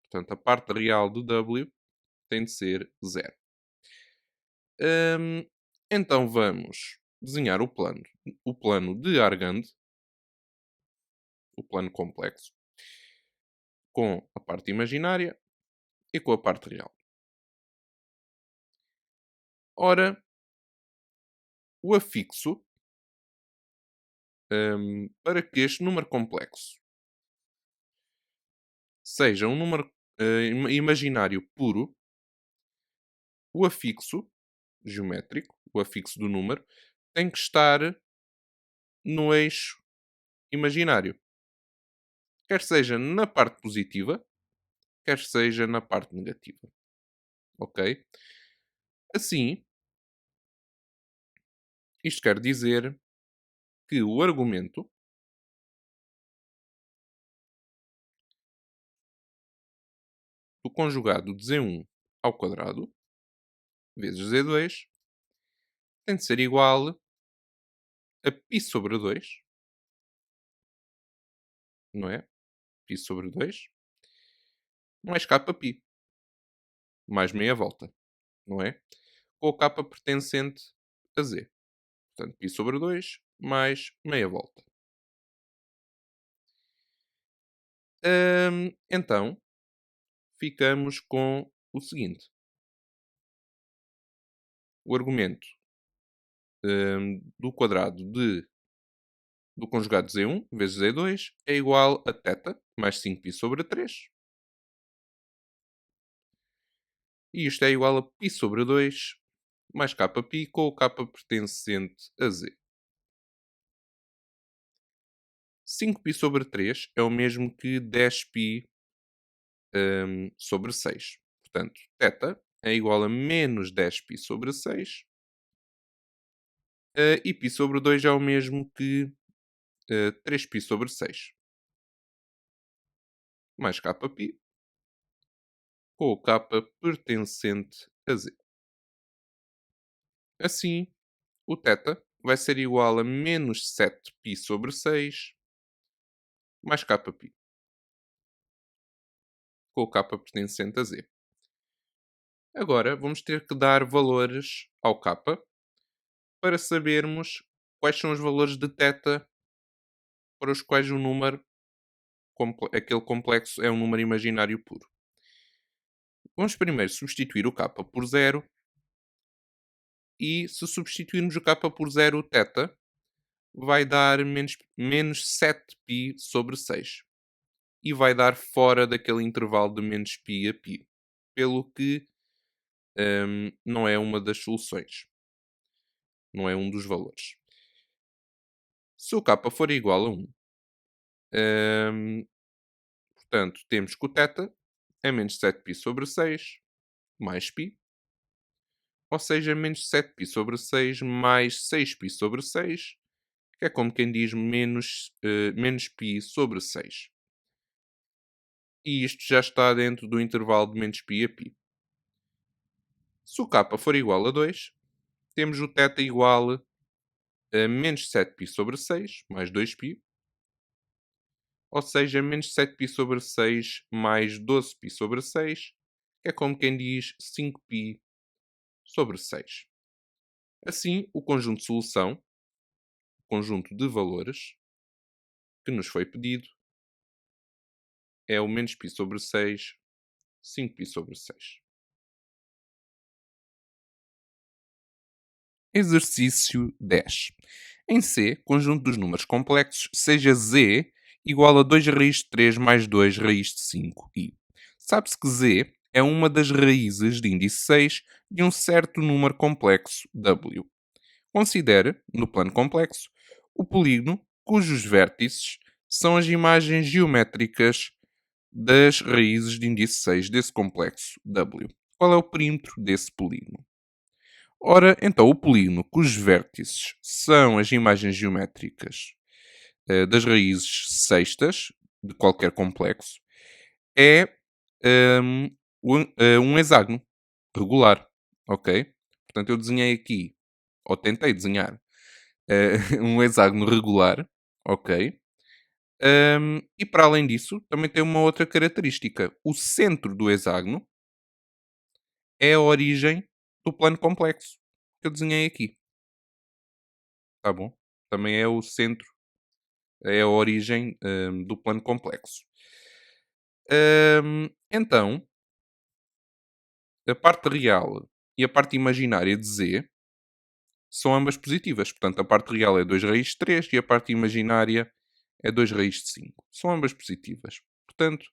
Portanto, a parte real do w tem de ser zero. Hum, então vamos desenhar o plano de Argand, o plano complexo, com a parte imaginária e com a parte real. Ora, o afixo, para que este número complexo seja um número imaginário puro, o afixo geométrico, o afixo do número, tem que estar no eixo imaginário. Quer seja na parte positiva, quer seja na parte negativa. Ok? Assim, isto quer dizer que o argumento do conjugado de Z1 ao quadrado vezes Z2 tem de ser igual a π sobre 2, não é? Π sobre 2 mais kπ, mais meia volta, não é? Com a k pertencente a z. Portanto, π sobre 2 mais meia volta. Então, ficamos com o seguinte. O argumento do quadrado do conjugado de Z1 vezes Z2 é igual a θ mais 5π sobre 3. E isto é igual a π sobre 2 mais kπ com o k pertencente a z. 5π sobre 3 é o mesmo que 10π sobre 6. Portanto, θ é igual a menos 10π sobre 6. E π sobre 2 é o mesmo que 3π sobre 6. Mais kπ com o k pertencente a z. Assim, o θ vai ser igual a menos 7π sobre 6 mais kπ com o k pertencente a z. Agora vamos ter que dar valores ao k para sabermos quais são os valores de θ para os quais o número, aquele complexo, é um número imaginário puro. Vamos primeiro substituir o k por zero e se substituirmos o k por zero, θ vai dar menos 7π sobre 6 e vai dar fora daquele intervalo de menos π a π, pelo que não é uma das soluções, não é um dos valores. Se o k for igual a 1, portanto, temos que o θ é menos 7π sobre 6 mais π, ou seja, menos 7π sobre 6 mais 6π sobre 6, que é como quem diz menos π sobre 6. E isto já está dentro do intervalo de menos π a π. Se o k for igual a 2, temos o θ igual a menos 7π sobre 6 mais 2π, ou seja, menos 7π sobre 6 mais 12π sobre 6, que é como quem diz 5π sobre 6. Assim, o conjunto de solução, o conjunto de valores que nos foi pedido, é o menos π sobre 6, 5π sobre 6. Exercício 10. Em C, conjunto dos números complexos, seja Z igual a 2 raiz de 3 mais 2 raiz de 5 e sabe-se que Z é uma das raízes de índice 6 de um certo número complexo W. Considere, no plano complexo, o polígono cujos vértices são as imagens geométricas das raízes de índice 6 desse complexo W. Qual é o perímetro desse polígono? Ora, então, o polígono cujos vértices são as imagens geométricas das raízes sextas de qualquer complexo é um, um hexágono regular, ok? Portanto, eu desenhei aqui, ou tentei desenhar, um hexágono regular, ok? E para além disso, também tem uma outra característica. O centro do hexágono é a origem do plano complexo que eu desenhei aqui. Tá bom? Também é o centro, é a origem do plano complexo. Então, a parte real e a parte imaginária de Z são ambas positivas. Portanto, a parte real é 2 raiz de 3 e a parte imaginária é 2 raiz de 5. São ambas positivas. Portanto,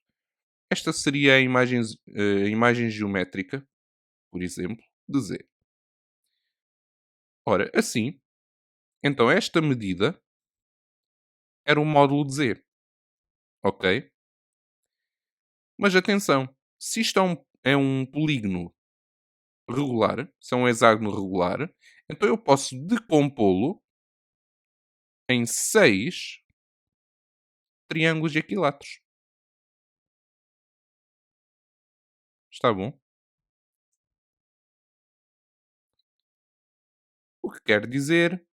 esta seria a imagem geométrica, por exemplo, de Z. Ora, assim, então esta medida era o módulo de Z. Ok? Mas atenção, se isto é um polígono regular, se é um hexágono regular, então eu posso decompô-lo em 6 triângulos equiláteros. Está bom? O que quer dizer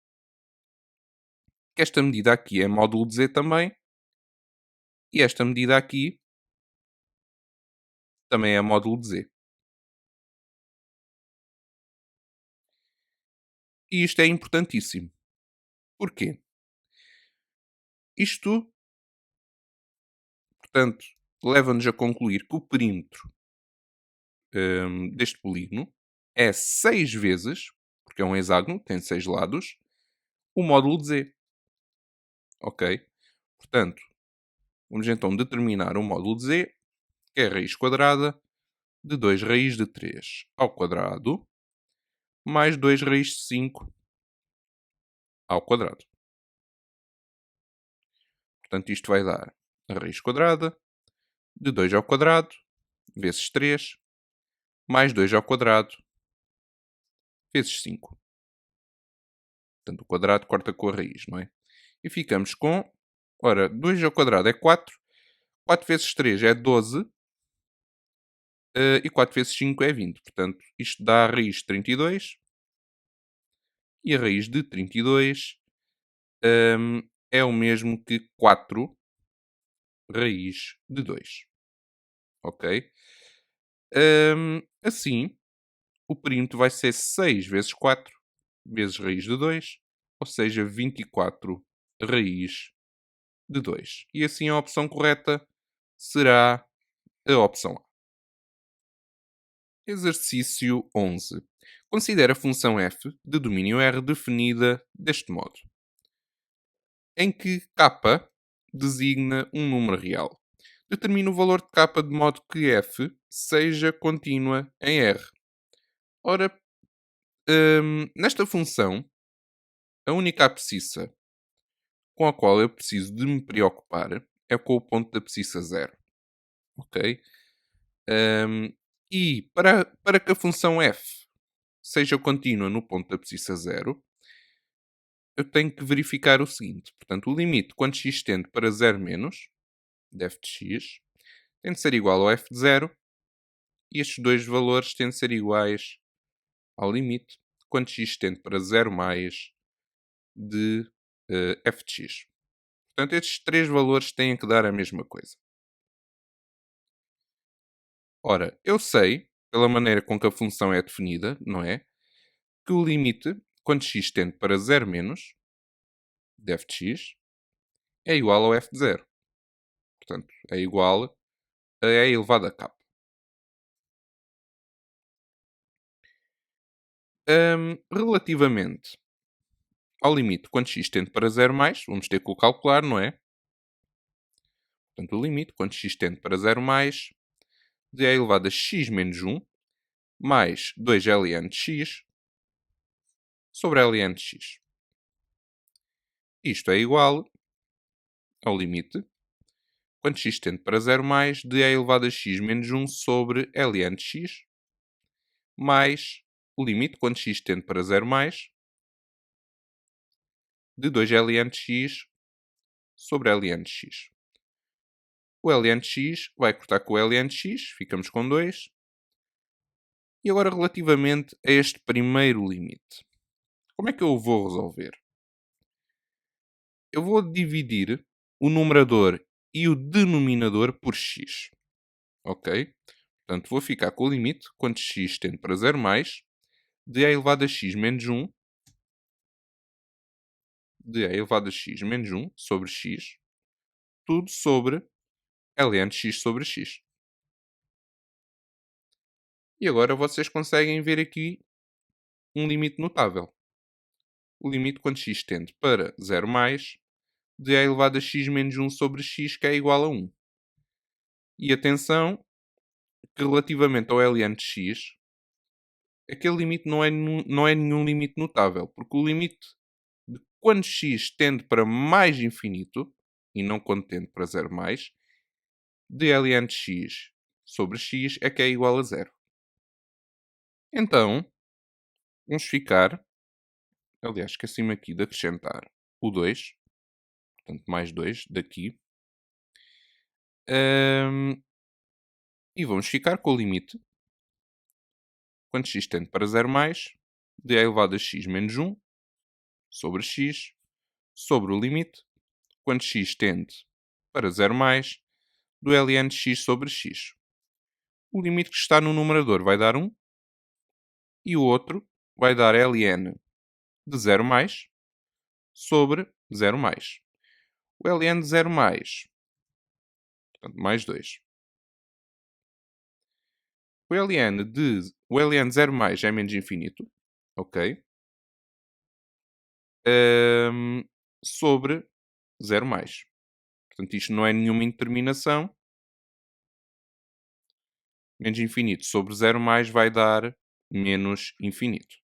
que esta medida aqui é módulo de Z também, e esta medida aqui também é módulo de Z. E isto é importantíssimo. Porquê? Isto, portanto, leva-nos a concluir que o perímetro deste polígono é 6 vezes, porque é um hexágono, tem 6 lados, o módulo de Z. Ok? Portanto, vamos então determinar o módulo de Z, que é a raiz quadrada de 2 raiz de 3 ao quadrado, mais 2 raiz de 5 ao quadrado. Portanto, isto vai dar a raiz quadrada de 2 ao quadrado, vezes 3, mais 2 ao quadrado, vezes 5. Portanto, o quadrado corta com a raiz, não é? E ficamos com, ora, 2 ao quadrado é 4, 4 vezes 3 é 12, e 4 vezes 5 é 20. Portanto, isto dá a raiz de 32, e a raiz de 32 é o mesmo que 4 raiz de 2. Ok? Assim, o perímetro vai ser 6 vezes 4 vezes raiz de 2, ou seja, 24 raiz de 2. E assim a opção correta será a opção A. Exercício 11. Considera a função f de domínio R definida deste modo, em que k designa um número real. Determina o valor de k de modo que f seja contínua em R. Ora, nesta função, a única abscissa com a qual eu preciso de me preocupar é com o ponto da abscissa zero. Ok? Hum, e para que a função f seja contínua no ponto da abscissa zero, eu tenho que verificar o seguinte. Portanto, o limite quando x tende para 0 menos, de f de x, tem de ser igual ao f de 0, e estes dois valores têm de ser iguais ao limite quando x tende para 0 mais de f de x. Portanto, estes três valores têm que dar a mesma coisa. Ora, eu sei, pela maneira com que a função é definida, não é? Que o limite, quando x tende para 0 menos, de f de x, é igual ao f de 0. Portanto, é igual a e elevado a k. Relativamente ao limite quando x tende para 0 mais, vamos ter que o calcular, não é? Portanto, o limite quando x tende para 0 mais, de e elevado a x menos 1, mais 2 ln de x, sobre ln de x. Isto é igual ao limite quando x tende para 0 mais, de e elevado a x menos 1 sobre ln de x, mais o limite quando x tende para 0 mais, de 2 ln de x sobre ln de x. O ln de x vai cortar com o ln de x, ficamos com 2. E agora relativamente a este primeiro limite, como é que eu o vou resolver? Eu vou dividir o numerador e o denominador por x, ok? Portanto, vou ficar com o limite, quando x tende para 0 mais, de e elevado a x menos 1, de e elevado a x menos 1 sobre x, tudo sobre ln de x sobre x. E agora vocês conseguem ver aqui um limite notável. O limite quando x tende para 0 mais, de e elevado a x menos 1 sobre x, que é igual a 1. E atenção, que relativamente ao ln de x, aquele limite não é nenhum limite notável, porque o limite de quando x tende para mais infinito, e não quando tende para 0 mais, de ln de x sobre x é que é igual a 0. Então, vamos ficar, aliás, esqueci-me aqui de acrescentar o 2, portanto mais 2 daqui, e vamos ficar com o limite quando x tende para 0 mais, de e elevado a x menos 1 sobre x, sobre o limite quando x tende para 0 mais, do ln de x sobre x. O limite que está no numerador vai dar 1 e o outro vai dar ln de 0 mais sobre 0 mais. O ln de 0 mais, portanto, mais 2. O ln de 0 mais é menos infinito, ok? Sobre 0 mais. Portanto, isto não é nenhuma indeterminação. Menos infinito sobre 0 mais vai dar menos infinito,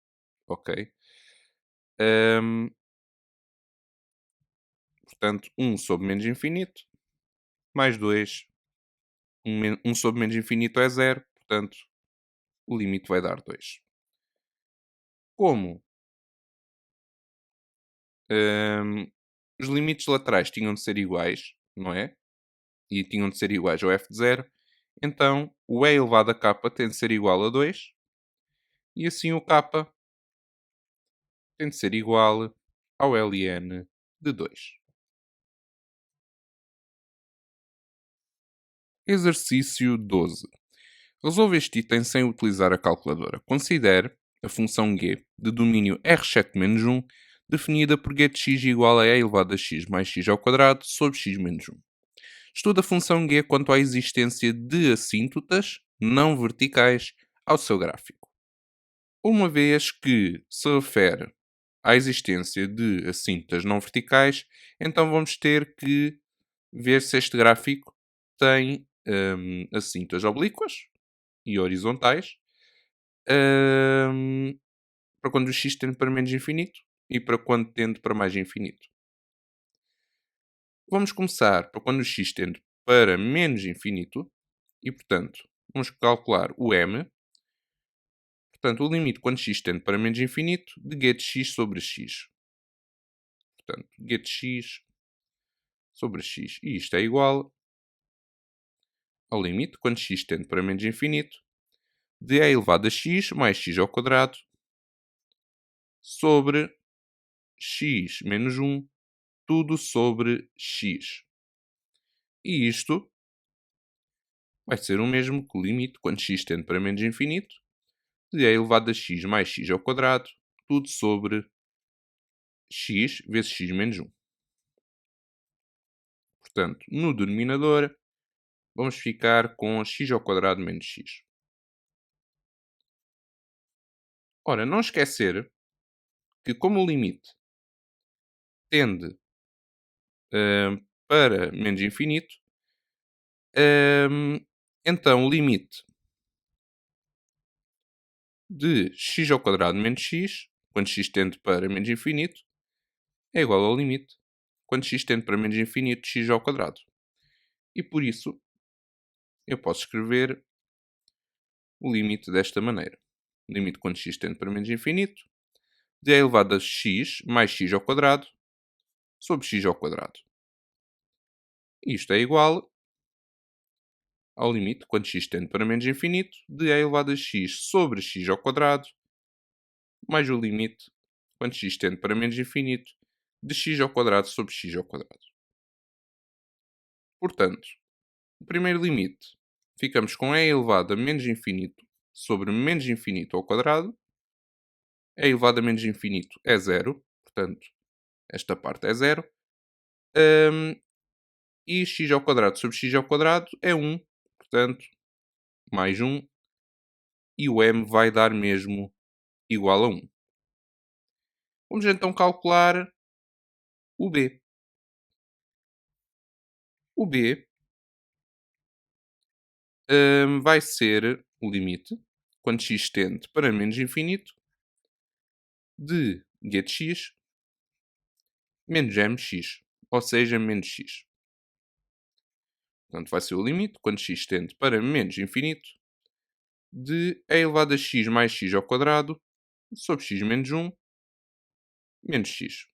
ok? Hum, portanto, 1 sobre menos infinito, mais 2, 1 sobre menos infinito é 0, portanto, o limite vai dar 2. Como hum, os limites laterais tinham de ser iguais, não é? E tinham de ser iguais ao f de 0, então o e elevado a k tem de ser igual a 2, e assim o k tem de ser igual ao ln de 2. Exercício 12. Resolve este item sem utilizar a calculadora. Considere a função g de domínio R7-1 definida por g de x igual a e elevado a x mais x ao quadrado sobre x menos 1. Estuda a função g quanto à existência de assíntotas não verticais ao seu gráfico. Uma vez que se refere à existência de assíntotas não verticais, então vamos ter que ver se este gráfico tem assíntotas oblíquas e horizontais, hum, para quando o x tende para menos infinito e para quando tende para mais infinito. Vamos começar para quando o x tende para menos infinito e, portanto, vamos calcular o m. Portanto, o limite quando x tende para menos infinito de g de x sobre x. Portanto, g de x sobre x. E isto é igual ao limite quando x tende para menos infinito de e elevado a x mais x ao quadrado sobre x menos 1, tudo sobre x. E isto vai ser o mesmo que o limite quando x tende para menos infinito de e elevado a x mais x ao quadrado, tudo sobre x vezes x menos 1. Portanto, no denominador, vamos ficar com x ao quadrado menos x. Ora, não esquecer que como o limite tende para menos infinito, então o limite de x ao quadrado menos x, quando x tende para menos infinito, é igual ao limite quando x tende para menos infinito de x ao quadrado. E por isso, eu posso escrever o limite desta maneira. Limite quando x tende para menos infinito, de e elevado a x mais x ao quadrado, sobre x ao quadrado. Isto é igual ao limite quando x tende para menos infinito, de e elevado a x sobre x ao quadrado, mais o limite quando x tende para menos infinito, de x ao quadrado sobre x ao quadrado. Portanto, o primeiro limite, ficamos com e elevado a menos infinito sobre menos infinito ao quadrado. E elevado a menos infinito é zero, portanto, esta parte é zero. E x ao quadrado sobre x ao quadrado é 1, portanto, mais 1. E o m vai dar mesmo igual a 1. Vamos então calcular o b. O b vai ser o limite, quando x tende para menos infinito, de g de x menos mx, ou seja, menos x. Portanto, vai ser o limite, quando x tende para menos infinito, de e elevado a x mais x ao quadrado, sobre x menos 1, menos x.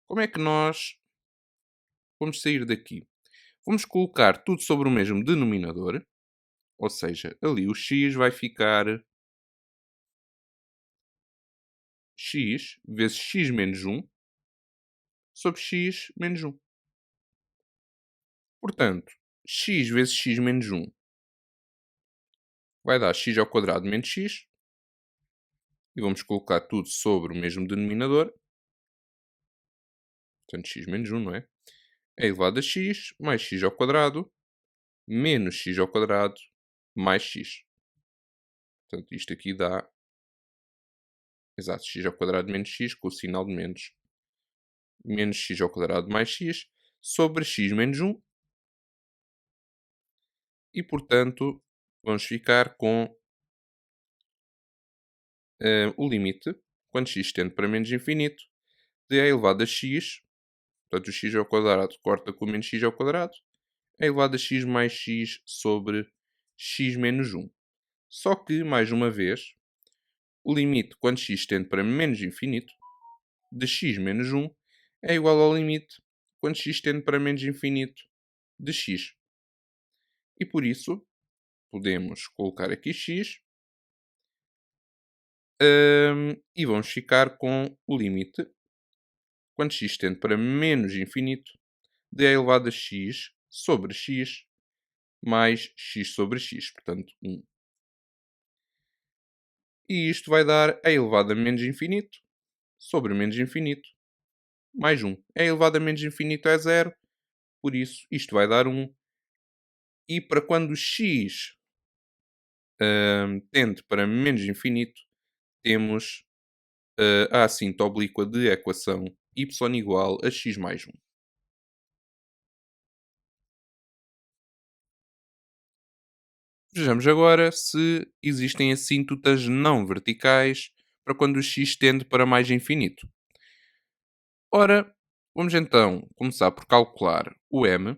Como é que nós vamos sair daqui? Vamos colocar tudo sobre o mesmo denominador, ou seja, ali o x vai ficar x vezes x menos 1 sobre x menos 1. Portanto, x vezes x menos 1 vai dar x ao quadrado menos x. E vamos colocar tudo sobre o mesmo denominador. Portanto, x menos 1, não é? É elevado a x mais x ao quadrado menos x ao quadrado mais x. Portanto, isto aqui dá, exato, x ao quadrado menos x com o sinal de menos. Menos x ao quadrado mais x sobre x menos 1. E, portanto, vamos ficar com o limite, quando x tende para menos infinito, de e elevado a x, portanto, o x ao quadrado corta com o menos x ao quadrado, é elevado a x mais x sobre x menos 1. Só que, mais uma vez, o limite quando x tende para menos infinito, de x menos 1, é igual ao limite quando x tende para menos infinito, de x. E por isso, podemos colocar aqui x, e vamos ficar com o limite, quando x tende para menos infinito, de e elevado a x sobre x mais x sobre x, portanto 1. E isto vai dar a elevado a menos infinito sobre menos infinito mais 1. A elevado a menos infinito é zero, por isso isto vai dar 1. E para quando x tende para menos infinito, temos a assíntota oblíqua de equação y igual a x mais 1. Vejamos agora se existem assíntotas não verticais para quando o x tende para mais infinito. Ora, vamos então começar por calcular o m.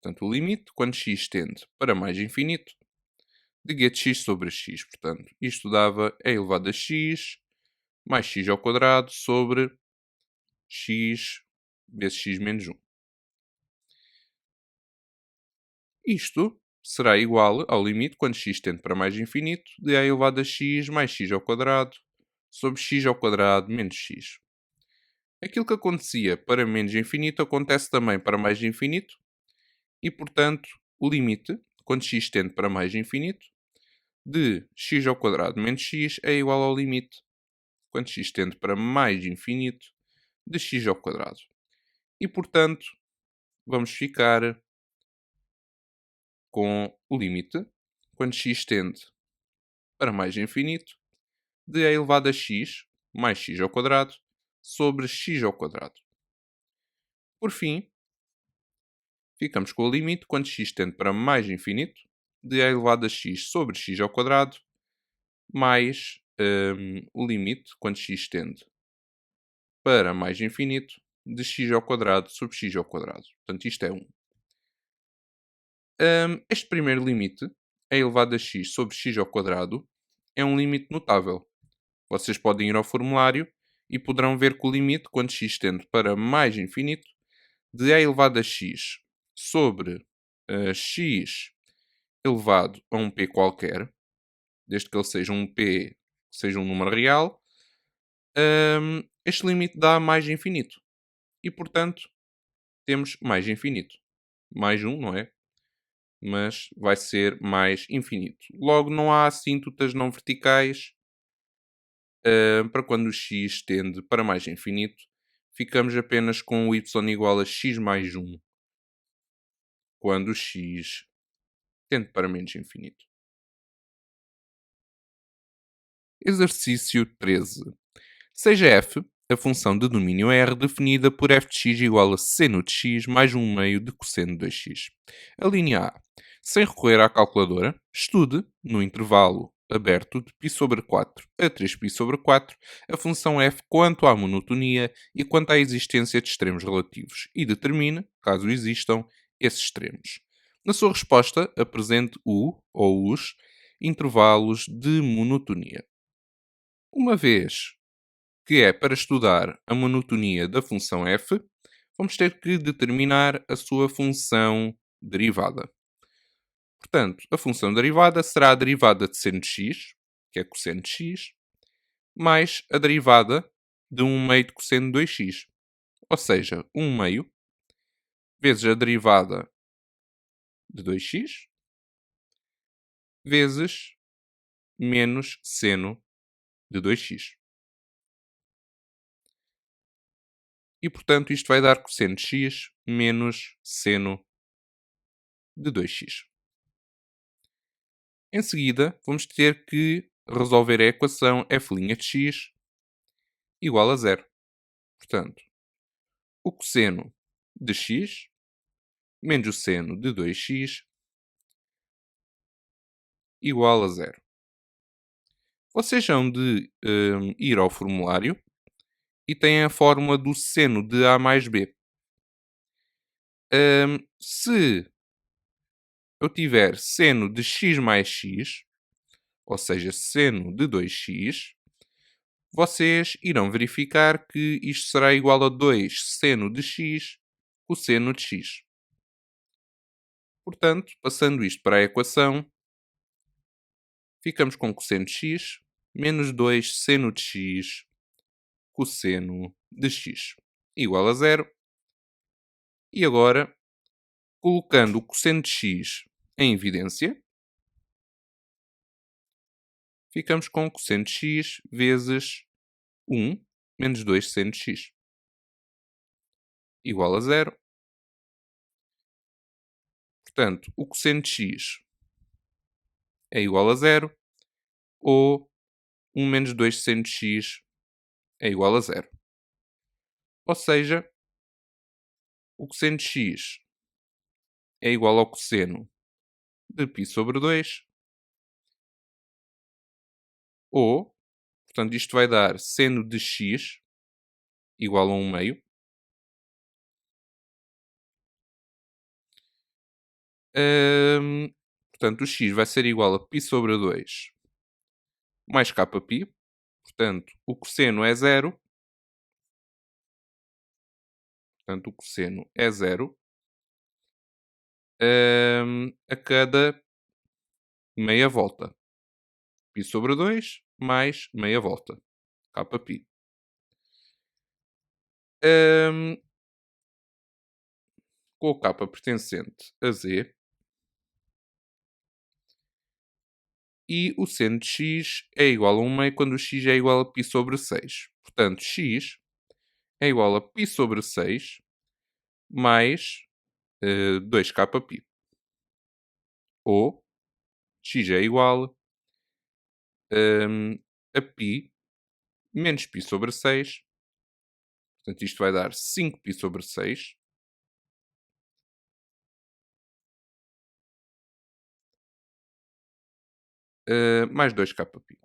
Portanto, o limite quando x tende para mais infinito de g de x sobre x. Portanto, isto dava a elevado a x mais x ao quadrado sobre x vezes x menos 1. Isto será igual ao limite quando x tende para mais infinito de a elevado a x mais x ao quadrado sobre x ao quadrado menos x. Aquilo que acontecia para menos infinito acontece também para mais infinito e, portanto, o limite quando x tende para mais infinito de x ao quadrado menos x é igual ao limite quando x tende para mais infinito de x ao quadrado. E, portanto, vamos ficar com o limite quando x tende para mais infinito de a elevado a x mais x ao quadrado sobre x ao quadrado. Por fim, ficamos com o limite quando x tende para mais infinito de a elevado a x sobre x ao quadrado mais o limite quando x tende para mais infinito de x ao quadrado sobre x ao quadrado. Portanto, isto é 1. Este primeiro limite, a elevado a x sobre x ao quadrado, é um limite notável. Vocês podem ir ao formulário e poderão ver que o limite, quando x tende para mais infinito, de a elevado a x sobre x elevado a um p qualquer, desde que ele seja um p, seja um número real, este limite dá mais infinito. E, portanto, temos mais infinito. Mais 1, não é? Mas vai ser mais infinito. Logo, não há assíntotas não verticais para quando o x tende para mais infinito. Ficamos apenas com o y igual a x mais 1 quando o x tende para menos infinito. Exercício 13. Seja f a função de domínio R definida por f de x igual a seno de x mais 1 meio de cosseno de 2x. A linha A. Sem recorrer à calculadora, estude, no intervalo aberto de π sobre 4 a 3π sobre 4, a função f quanto à monotonia e quanto à existência de extremos relativos e determine, caso existam, esses extremos. Na sua resposta, apresente o ou os intervalos de monotonia. Uma vez que é para estudar a monotonia da função f, vamos ter que determinar a sua função derivada. Portanto, a função derivada será a derivada de seno de x, que é cosseno de x, mais a derivada de 1 meio de cosseno de 2x. Ou seja, 1 meio vezes a derivada de 2x vezes menos seno de 2x. E, portanto, isto vai dar cosseno de x menos seno de 2x. Em seguida, vamos ter que resolver a equação f' de x igual a zero. Portanto, o cosseno de x menos o seno de 2x igual a zero. Vocês hão de ir ao formulário e têm a fórmula do seno de a mais b. Se eu tiver seno de x mais x, ou seja, seno de 2x, vocês irão verificar que isto será igual a 2 seno de x cosseno de x. Portanto, passando isto para a equação, ficamos com cosseno de x menos 2 seno de x cosseno de x igual a zero. E agora, colocando o cosseno de x em evidência, ficamos com o cosseno de x vezes 1 menos 2 seno de x igual a zero. Portanto, o cosseno de x é igual a zero ou 1 menos 2 seno de x é igual a zero. Ou seja, o cosseno de x é igual ao cosseno de π sobre 2 ou, portanto, isto vai dar seno de x igual a 1 meio. Portanto, o x vai ser igual a π sobre 2 mais kπ. Portanto, o cosseno é zero. Portanto, o cosseno é zero a cada meia volta. Π sobre 2 mais meia volta. Kπ. Com o k pertencente a z, e o seno de x é igual a 1 meio quando o x é igual a π sobre 6. Portanto, x é igual a π sobre 6 mais 2kπ. Ou x é igual a π menos π sobre 6. Portanto, isto vai dar 5π sobre 6. Mais 2kπ.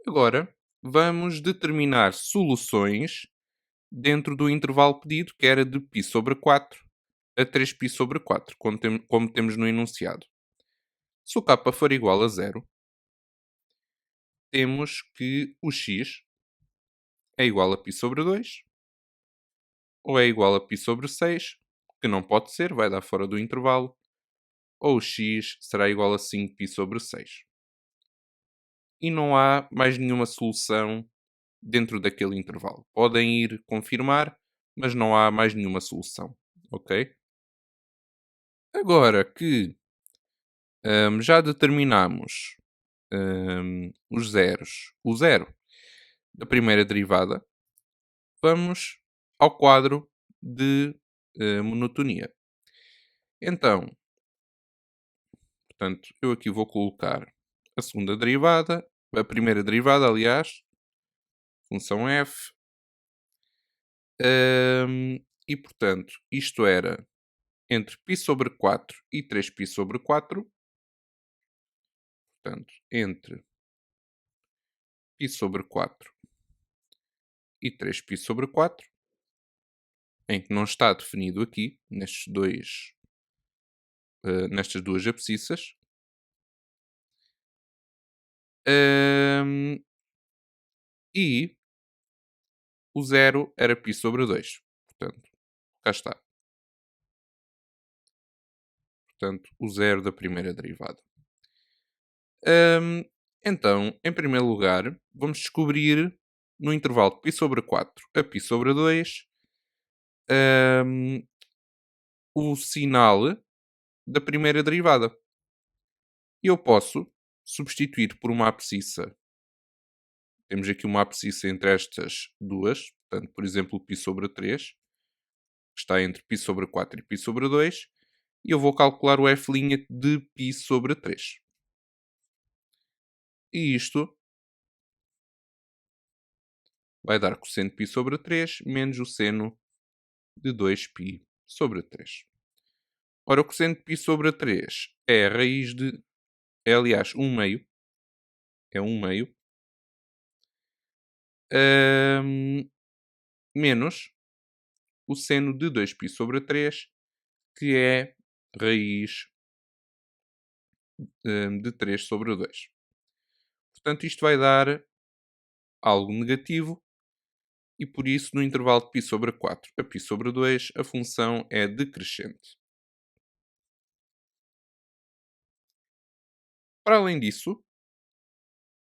Agora, vamos determinar soluções dentro do intervalo pedido, que era de π sobre 4 a 3π sobre 4, como temos no enunciado. Se o k for igual a zero, temos que o x é igual a π sobre 2 ou é igual a π sobre 6, que não pode ser, vai dar fora do intervalo, ou o x será igual a 5π sobre 6. E não há mais nenhuma solução dentro daquele intervalo. Podem ir confirmar, mas não há mais nenhuma solução, ok? Agora que já determinamos os zeros, o zero da primeira derivada, vamos ao quadro de monotonia. Então, portanto, eu aqui vou colocar a segunda derivada, a primeira derivada, aliás, função f, e portanto, isto era entre π sobre 4 e 3π sobre 4, portanto, entre π sobre 4 e 3π sobre 4, em que não está definido aqui, nestas duas abscissas. E o zero era π sobre 2. Portanto, cá está. Portanto, o zero da primeira derivada. Então, em primeiro lugar, vamos descobrir no intervalo de π sobre 4 a π sobre 2 o sinal da primeira derivada. E eu posso substituir por uma abscissa. Temos aqui uma abscissa entre estas duas. Portanto, por exemplo, π sobre 3, que está entre π sobre 4 e π sobre 2. E eu vou calcular o f' de π sobre 3. E isto vai dar cosseno de π sobre 3 menos o seno de 2π sobre 3. Ora, o cosseno de π sobre 3 é a raiz de... É, aliás, 1 meio. É 1 meio. Menos o seno de 2π sobre 3, que é raiz de 3 sobre 2. Portanto, isto vai dar algo negativo e por isso no intervalo de π sobre 4 a π sobre 2 a função é decrescente. Para além disso,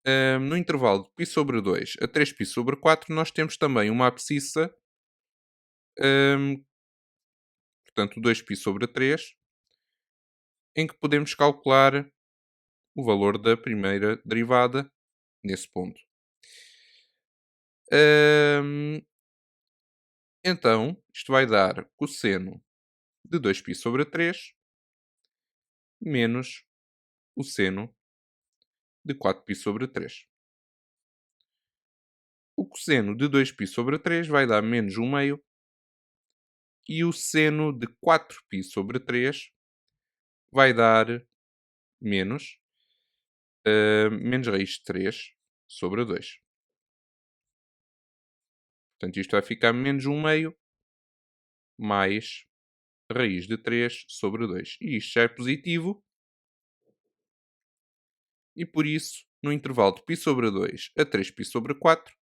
No intervalo de π sobre 2 a 3π sobre 4, nós temos também uma abscissa, hum, portanto 2π sobre 3, em que podemos calcular o valor da primeira derivada nesse ponto. Hum, então, isto vai dar cosseno de 2π sobre 3 menos o seno de 4π sobre 3. O cosseno de 2π sobre 3 vai dar menos 1 meio e o seno de 4π sobre 3 vai dar menos, menos raiz de 3 sobre 2. Portanto, isto vai ficar menos 1 meio mais raiz de 3 sobre 2. E isto já é positivo e por isso, no intervalo de π sobre 2 a 3π sobre 4,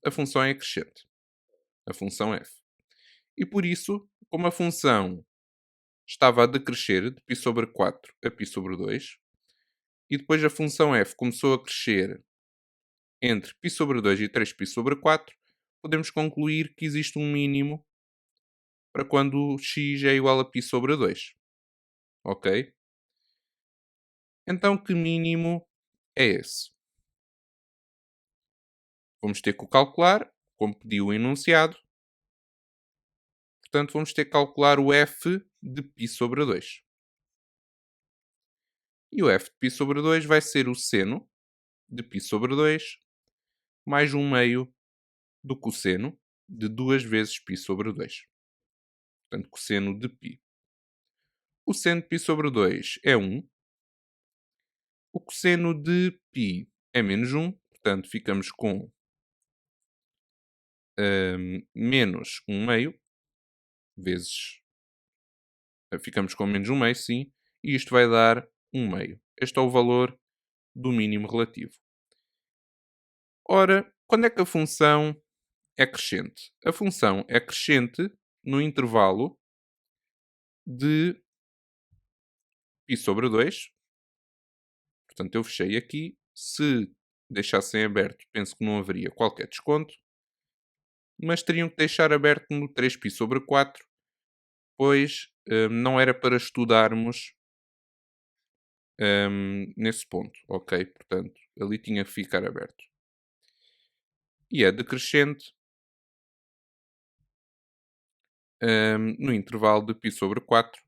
a função é crescente. A função f. E por isso, como a função estava a decrescer de π sobre 4 a π sobre 2, e depois a função f começou a crescer entre π sobre 2 e 3π sobre 4, podemos concluir que existe um mínimo para quando x é igual a π sobre 2. Ok? Então, que mínimo é esse? Vamos ter que o calcular, como pediu o enunciado. Portanto, vamos ter que calcular o f de π sobre 2. E o f de π sobre 2 vai ser o seno de π sobre 2 mais 1 meio do cosseno de 2 vezes π sobre 2. Portanto, cosseno de π. O seno de π sobre 2 é 1. O cosseno de π é menos 1. Portanto, ficamos com menos 1 meio vezes... ficamos com menos 1 meio, sim. E isto vai dar 1 meio. Este é o valor do mínimo relativo. Ora, quando é que a função é crescente? A função é crescente no intervalo de π sobre 2. Portanto, eu fechei aqui. Se deixassem aberto, penso que não haveria qualquer desconto. Mas teriam que deixar aberto no 3π sobre 4, pois não era para estudarmos nesse ponto, ok? Portanto, ali tinha que ficar aberto. E é decrescente no intervalo de π sobre 4,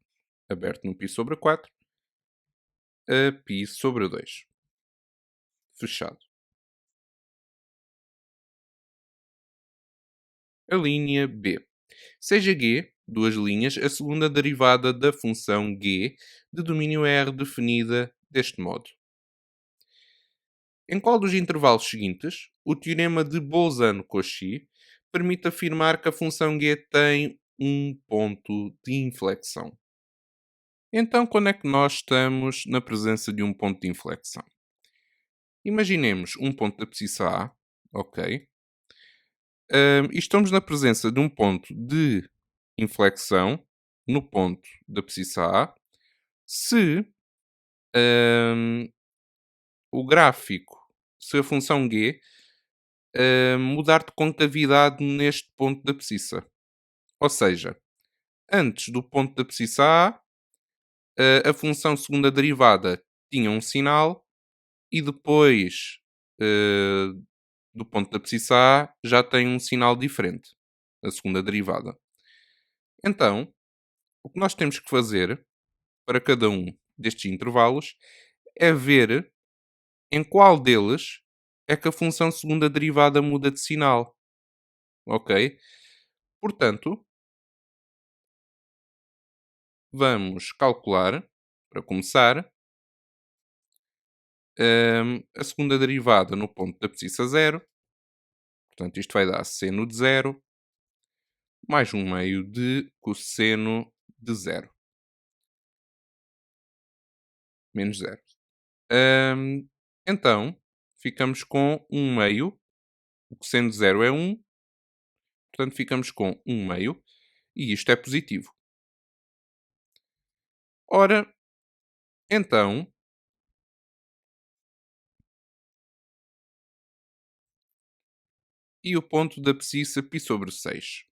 aberto no π sobre 4, a π sobre 2, fechado. A linha B. Seja G, duas linhas, a segunda derivada da função G de domínio R definida deste modo. Em qual dos intervalos seguintes o teorema de Bolzano-Cauchy permite afirmar que a função G tem um ponto de inflexão? Então, quando é que nós estamos na presença de um ponto de inflexão? Imaginemos um ponto da abscissa A, ok? E estamos na presença de um ponto de inflexão no ponto da abscissa A se o gráfico, se a função G mudar de concavidade neste ponto da abscissa. Ou seja, antes do ponto da abscissa A, a função segunda derivada tinha um sinal e depois do ponto da abscissa A já tem um sinal diferente, a segunda derivada. Então, o que nós temos que fazer para cada um destes intervalos é ver em qual deles é que a função segunda derivada muda de sinal. Ok? Portanto, vamos calcular, para começar, a segunda derivada no ponto da abscissa zero. Portanto, isto vai dar seno de zero mais 1 meio de cosseno de zero. Menos zero. Então, ficamos com 1 meio. O cosseno de zero é 1. Portanto, ficamos com 1 meio. E isto é positivo. Ora, então, e o ponto da abscissa π sobre 6.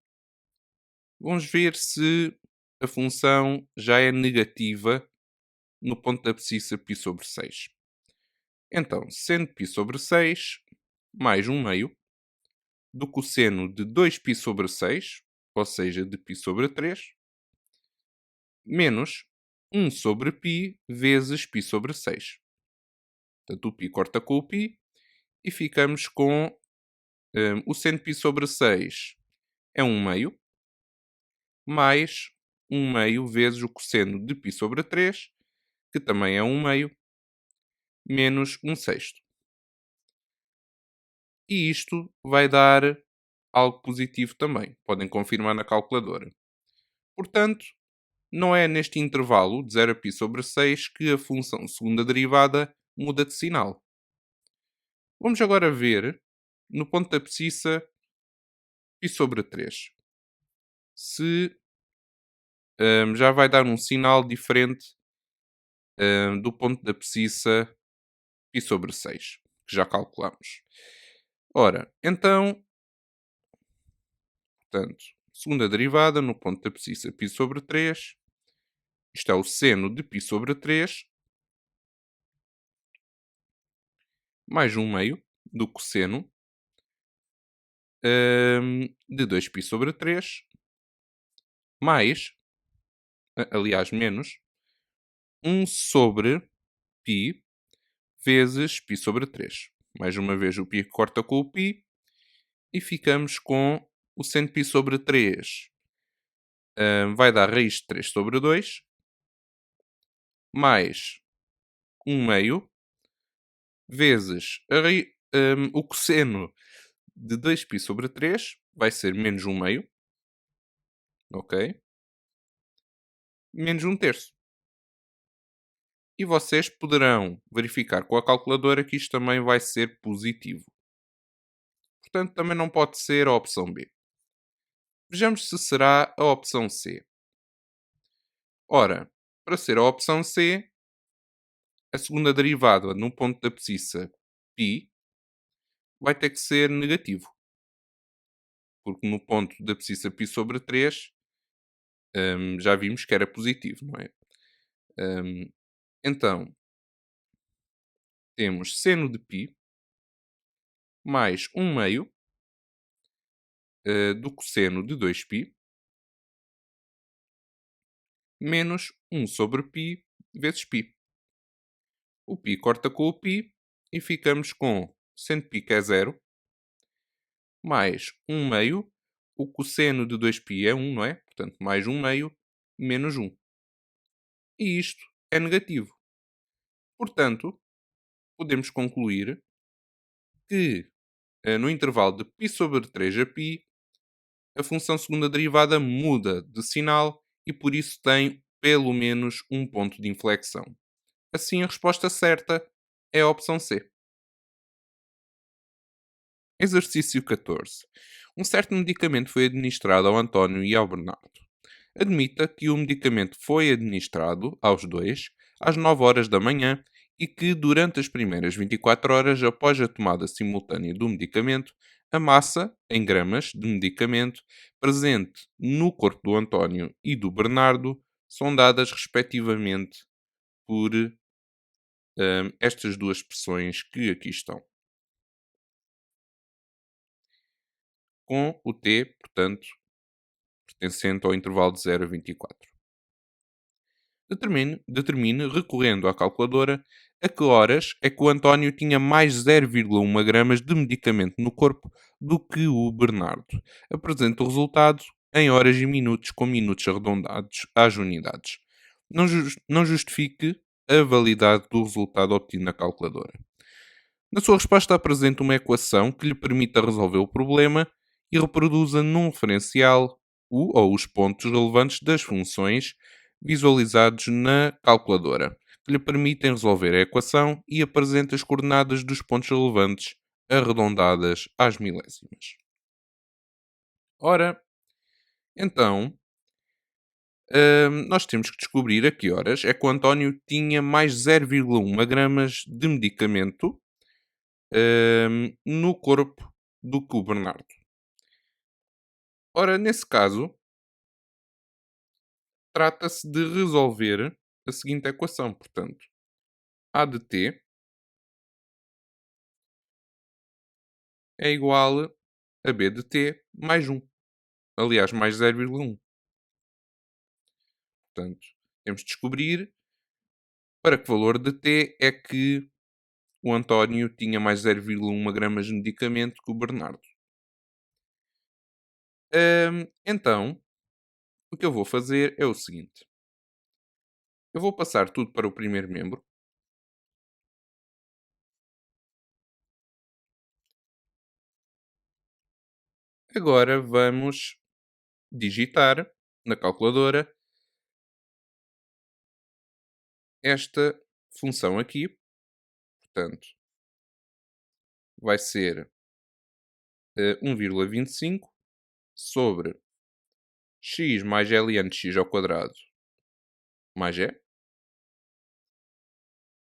Vamos ver se a função já é negativa no ponto da abscissa π sobre 6. Então, sendo π sobre 6 mais 1 meio do cosseno de 2π sobre 6, ou seja, de π sobre 3, menos 1 sobre π vezes π sobre 6. Portanto, o π corta com o π e ficamos com o seno π sobre 6 é 1 meio, mais 1 meio vezes o cosseno de π sobre 3, que também é 1 meio, menos 1 sexto. E isto vai dar algo positivo também. Podem confirmar na calculadora. Portanto, não é neste intervalo de 0 a π sobre 6 que a função segunda derivada muda de sinal. Vamos agora ver, no ponto da abscissa π sobre 3, se já vai dar um sinal diferente do ponto da abscissa π sobre 6, que já calculamos. Ora, então, portanto, segunda derivada no ponto da abscissa π sobre 3, isto é o seno de π sobre 3, mais 1 meio do cosseno de 2π sobre 3, mais, aliás, menos, 1 sobre π vezes π sobre 3. Mais uma vez o π corta com o π e ficamos com o seno π sobre 3. Vai dar raiz de 3 sobre 2, mais 1 meio, vezes o cosseno de 2π sobre 3, vai ser menos 1 meio, ok? Menos 1 terço. E vocês poderão verificar com a calculadora que isto também vai ser positivo. Portanto, também não pode ser a opção B. Vejamos se será a opção C. Ora, para ser a opção C, a segunda derivada no ponto da abscissa π vai ter que ser negativo. Porque no ponto da abscissa π sobre 3, já vimos que era positivo, não é? Então, temos seno de π mais 1 meio do cosseno de 2π menos 1 sobre π vezes π. O π corta com o π e ficamos com seno de π que é 0, mais 1 meio, o cosseno de 2π é 1, não é? Portanto, mais 1 meio menos 1. E isto é negativo. Portanto, podemos concluir que no intervalo de π sobre 3 a π, a função segunda derivada muda de sinal e por isso tem pelo menos um ponto de inflexão. Assim, a resposta certa é a opção C. Exercício 14. Um certo medicamento foi administrado ao António e ao Bernardo. Admita que o medicamento foi administrado aos dois às 9 horas da manhã e que durante as primeiras 24 horas após a tomada simultânea do medicamento, a massa, em gramas, de medicamento presente no corpo do António e do Bernardo são dadas respectivamente por estas duas expressões que aqui estão. Com o t, portanto, pertencente ao intervalo de 0 a 24. Determine, recorrendo à calculadora, a que horas é que o António tinha mais 0,1 gramas de medicamento no corpo do que o Bernardo. Apresenta o resultado em horas e minutos com minutos arredondados às unidades. Não justifique a validade do resultado obtido na calculadora. Na sua resposta apresenta uma equação que lhe permita resolver o problema e reproduza num referencial o ou os pontos relevantes das funções visualizados na calculadora, que lhe permitem resolver a equação e apresenta as coordenadas dos pontos relevantes arredondadas às milésimas. Ora, então, nós temos que descobrir a que horas é que o António tinha mais 0,1 gramas de medicamento no corpo do que o Bernardo. Ora, nesse caso, trata-se de resolver a seguinte equação. Portanto, A de t é igual a B de t mais 1. Aliás, mais 0,1. Portanto, temos de descobrir para que valor de t é que o António tinha mais 0,1 gramas de medicamento que o Bernardo. Então, o que eu vou fazer é o seguinte. Eu vou passar tudo para o primeiro membro. Agora vamos digitar na calculadora esta função aqui. Portanto, vai ser 1,25 sobre x mais ln de x ao quadrado mais e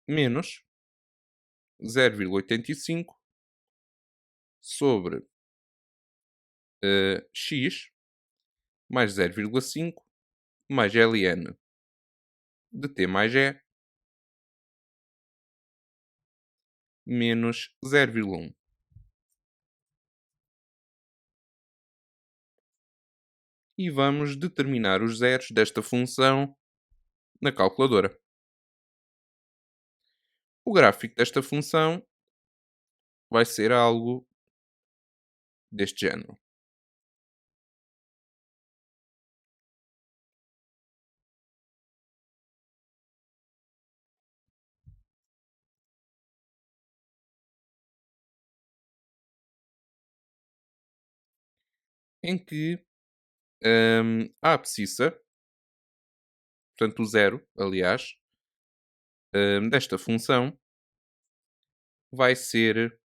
menos 0,85 sobre x mais 0,5 mais ln de t mais e menos 0,1. E vamos determinar os zeros desta função na calculadora. O gráfico desta função vai ser algo deste género. Em que a abscissa, portanto o zero, aliás, desta função vai ser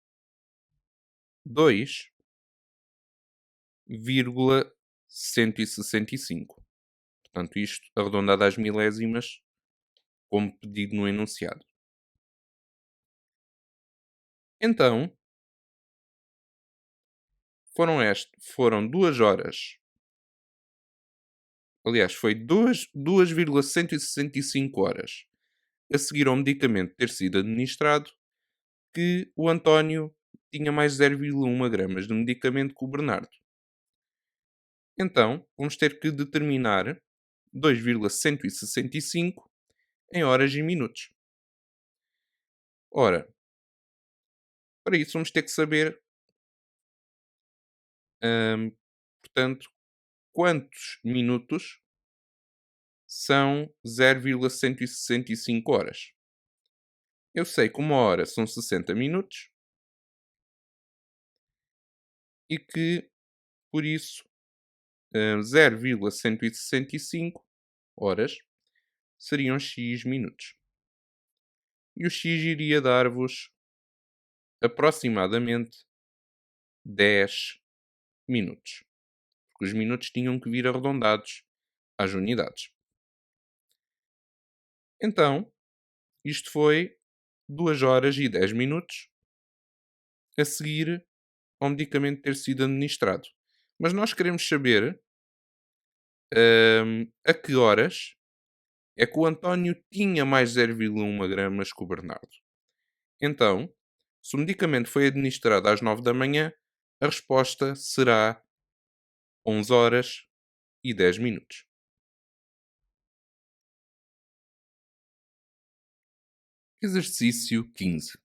2,165. Portanto, isto arredondado às milésimas, como pedido no enunciado. Então, foram 2 horas. Aliás, foi 2,165 horas a seguir ao medicamento ter sido administrado que o António tinha mais 0,1 gramas de medicamento que o Bernardo. Então, vamos ter que determinar 2,165 em horas e minutos. Ora, para isso vamos ter que saber, portanto, quantos minutos são 0,165 horas. Eu sei que uma hora são 60 minutos e que, por isso, 0,165 horas seriam x minutos. E o x iria dar-vos aproximadamente 10 minutos. Porque os minutos tinham que vir arredondados às unidades. Então, isto foi 2 horas e 10 minutos a seguir ao medicamento ter sido administrado. Mas nós queremos saber a que horas é que o António tinha mais 0,1 gramas que o Bernardo. Então, se o medicamento foi administrado às 9 da manhã, a resposta será 11 horas e 10 minutos. Exercício 15.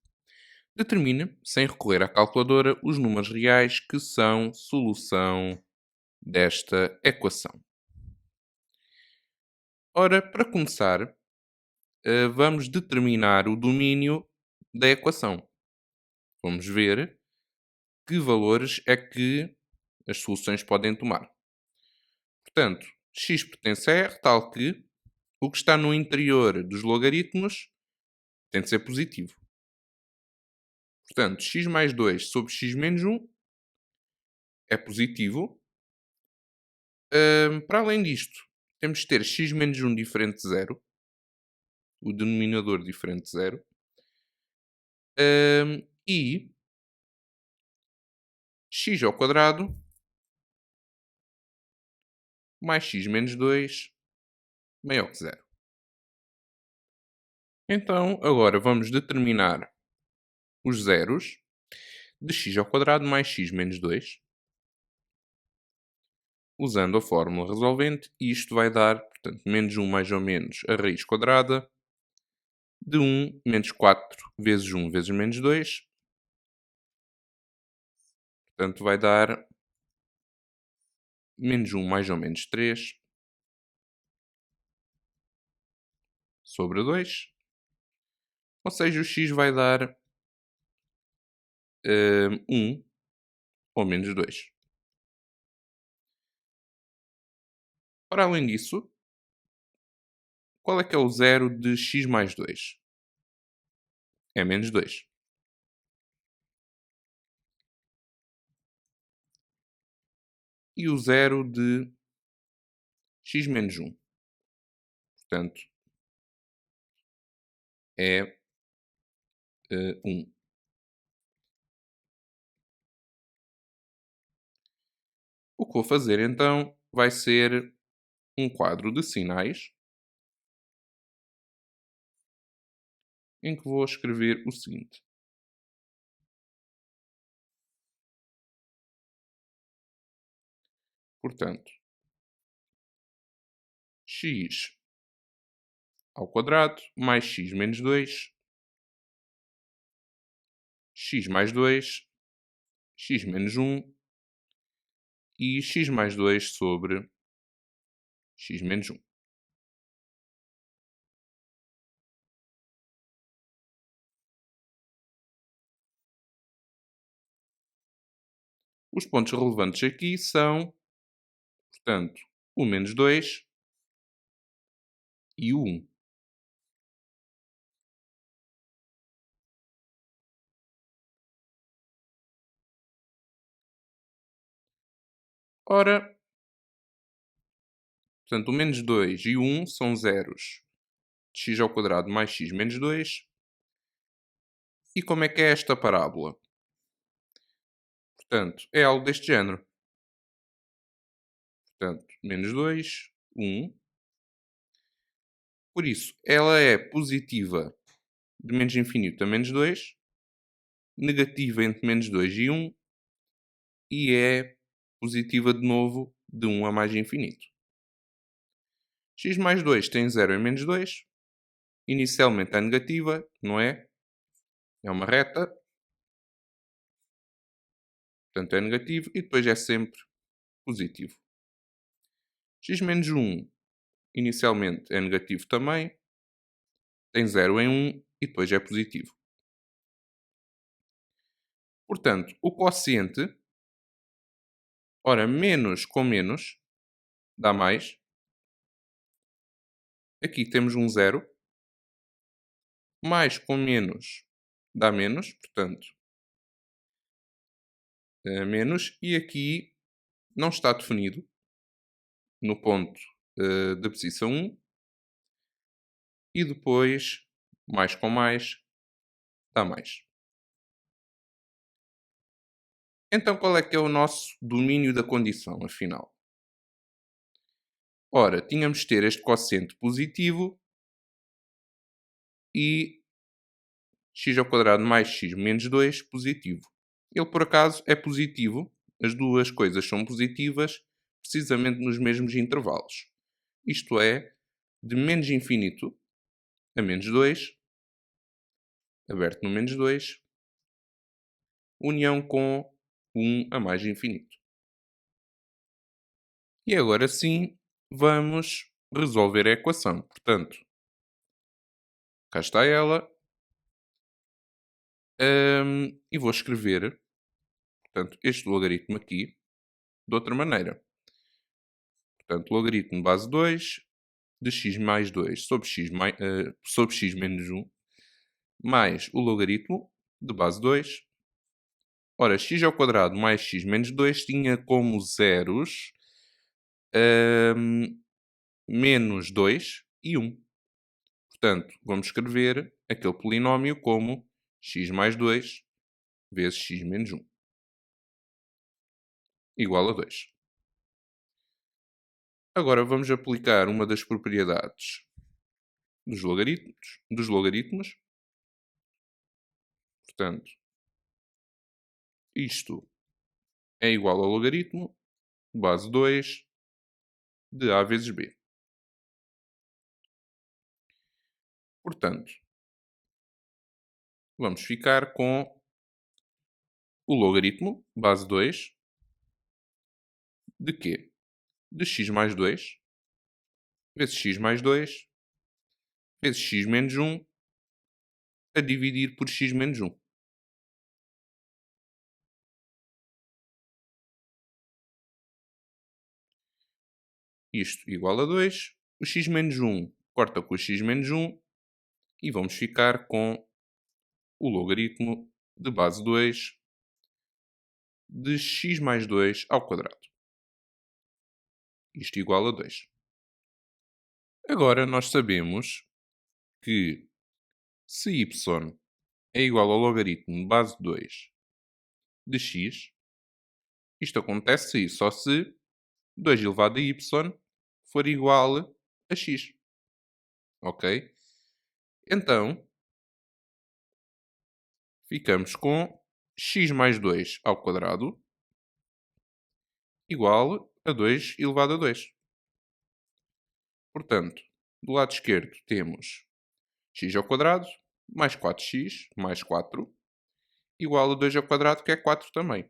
Determine, sem recorrer à calculadora, os números reais que são solução desta equação. Ora, para começar, vamos determinar o domínio da equação. Vamos ver que valores é que as soluções podem tomar. Portanto, x pertence a r, tal que o que está no interior dos logaritmos tem de ser positivo. Portanto, x mais 2 sobre x menos 1 é positivo. Para além disto, temos de ter x menos 1 diferente de 0. O denominador diferente de 0. E x ao quadrado mais x menos 2 maior que zero. Então, agora vamos determinar os zeros de x ao quadrado mais x menos 2, usando a fórmula resolvente, e isto vai dar, portanto, menos 1 mais ou menos a raiz quadrada de 1 menos 4 vezes 1 vezes menos 2, portanto, vai dar menos 1 mais ou menos 3 sobre 2, ou seja, o x vai dar 1 ou menos 2. Para além disso, qual é que é o zero de x mais 2? É menos 2. E o zero de x menos 1? Portanto, é 1. O que vou fazer então vai ser um quadro de sinais em que vou escrever o seguinte. Portanto, x ao quadrado mais x menos 2, x mais 2, x menos 1 e x mais 2 sobre x menos 1. Os pontos relevantes aqui são, portanto, o menos 2 e o 1. Ora, portanto, o menos 2 e o 1 são zeros de x ao quadrado mais x menos 2. E como é que é esta parábola? Portanto, é algo deste género. Portanto, menos 2, 1. Por isso, ela é positiva de menos infinito a menos 2, negativa entre menos 2 e 1 e é positiva de novo de 1 a mais infinito. X mais 2 tem 0 em menos 2. Inicialmente é negativa, não é? É uma reta. Portanto, é negativo e depois é sempre positivo. X menos 1 inicialmente é negativo também. Tem 0 em 1 e depois é positivo. Portanto, o quociente, ora, menos com menos dá mais. Aqui temos um 0. Mais com menos dá menos, portanto, menos. E aqui não está definido no ponto da posição 1. E depois, mais com mais dá mais. Então, qual é que é o nosso domínio da condição, afinal? Ora, tínhamos de ter este quociente positivo e x ao quadrado mais x menos 2 positivo. Ele, por acaso, é positivo. As duas coisas são positivas precisamente nos mesmos intervalos. Isto é, de menos infinito a menos 2, aberto no menos 2, união com 1 a mais infinito. E agora sim, vamos resolver a equação. Portanto, cá está ela. E vou escrever, portanto, este logaritmo aqui de outra maneira. Portanto, logaritmo base 2 de x mais 2 sobre x menos 1 mais o logaritmo de base 2. Ora, x ao quadrado mais x menos 2 tinha como zeros menos 2 e 1. Portanto, vamos escrever aquele polinómio como x mais 2 vezes x menos 1. igual a 2. Agora vamos aplicar uma das propriedades dos logaritmos. Portanto, isto é igual ao logaritmo base 2 de A vezes B. Portanto, vamos ficar com o logaritmo base 2 de quê? De x mais 2 vezes x mais 2 vezes x menos 1 a dividir por x menos 1. Isto igual a 2. O x menos 1 corta com o x menos 1 e vamos ficar com o logaritmo de base 2 de x mais 2 ao quadrado. Isto igual a 2. Agora nós sabemos que se y é igual ao logaritmo de base 2 de x, isto acontece só se 2 elevado a y for igual a x. Ok? Então, ficamos com x mais 2 ao quadrado igual a 2 elevado a 2. Portanto, do lado esquerdo temos x ao quadrado mais 4x mais 4 igual a 2 ao quadrado, que é 4 também.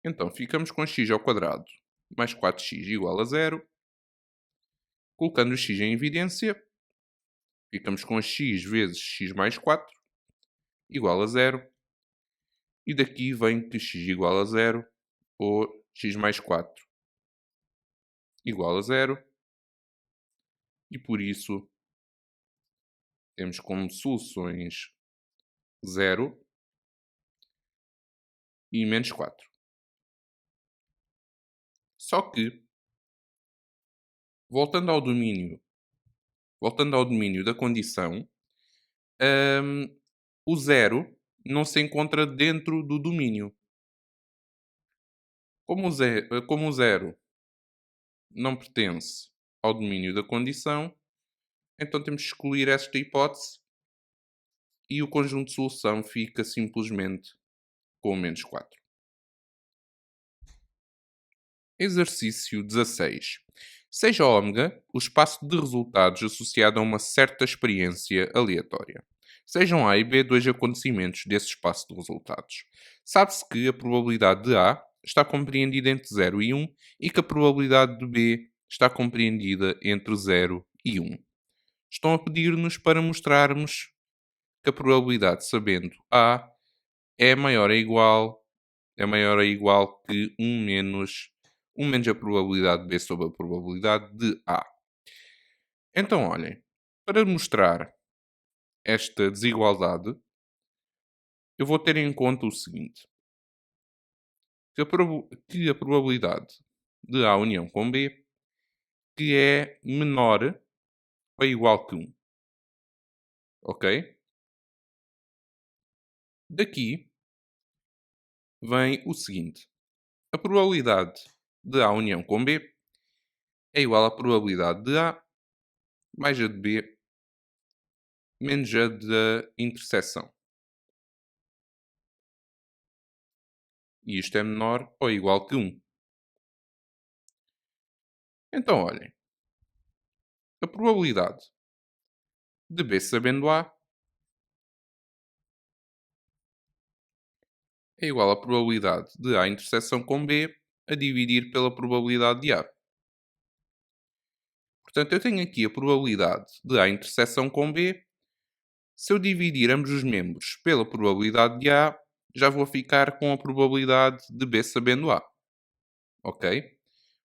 Então, ficamos com x ao quadrado mais 4x igual a 0. Colocando o x em evidência, ficamos com x vezes x mais 4 igual a 0. E daqui vem que x igual a 0 ou x mais 4 igual a 0. E por isso temos como soluções 0 e menos 4. Só que, voltando ao domínio da condição, o 0 não se encontra dentro do domínio. Como o 0 não pertence ao domínio da condição, então temos que excluir esta hipótese e o conjunto de solução fica simplesmente com menos 4. Exercício 16. Seja ômega o espaço de resultados associado a uma certa experiência aleatória. Sejam A e B dois acontecimentos desse espaço de resultados. Sabe-se que a probabilidade de A está compreendida entre 0 e 1 e que a probabilidade de B está compreendida entre 0 e 1. Estão a pedir-nos para mostrarmos que a probabilidade, sabendo A, é maior ou igual que 1 menos a probabilidade de B sobre a probabilidade de A. Então, olhem, para mostrar esta desigualdade, eu vou ter em conta o seguinte, que a probabilidade de A união com B que é menor ou igual que 1. Ok? Daqui vem o seguinte. A probabilidade de A união com B é igual à probabilidade de A mais a de B menos a da interseção. E isto é menor ou igual que 1. Então, olhem. A probabilidade de B sabendo A é igual à probabilidade de A interseção com B a dividir pela probabilidade de A. Portanto, eu tenho aqui a probabilidade de A interseção com B. Se eu dividir ambos os membros pela probabilidade de A, já vou ficar com a probabilidade de B sabendo A. Ok?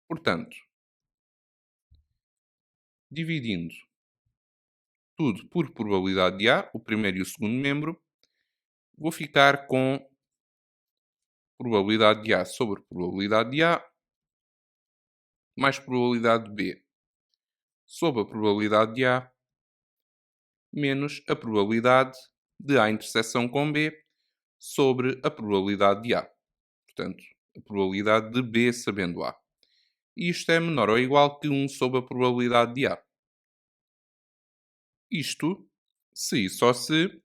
Portanto, dividindo tudo por probabilidade de A, o primeiro e o segundo membro, vou ficar com probabilidade de A sobre probabilidade de A mais probabilidade de B sobre a probabilidade de A menos a probabilidade de A interseção com B sobre a probabilidade de A. Portanto, a probabilidade de B sabendo A. E isto é menor ou igual que 1 sobre a probabilidade de A. Isto se e só se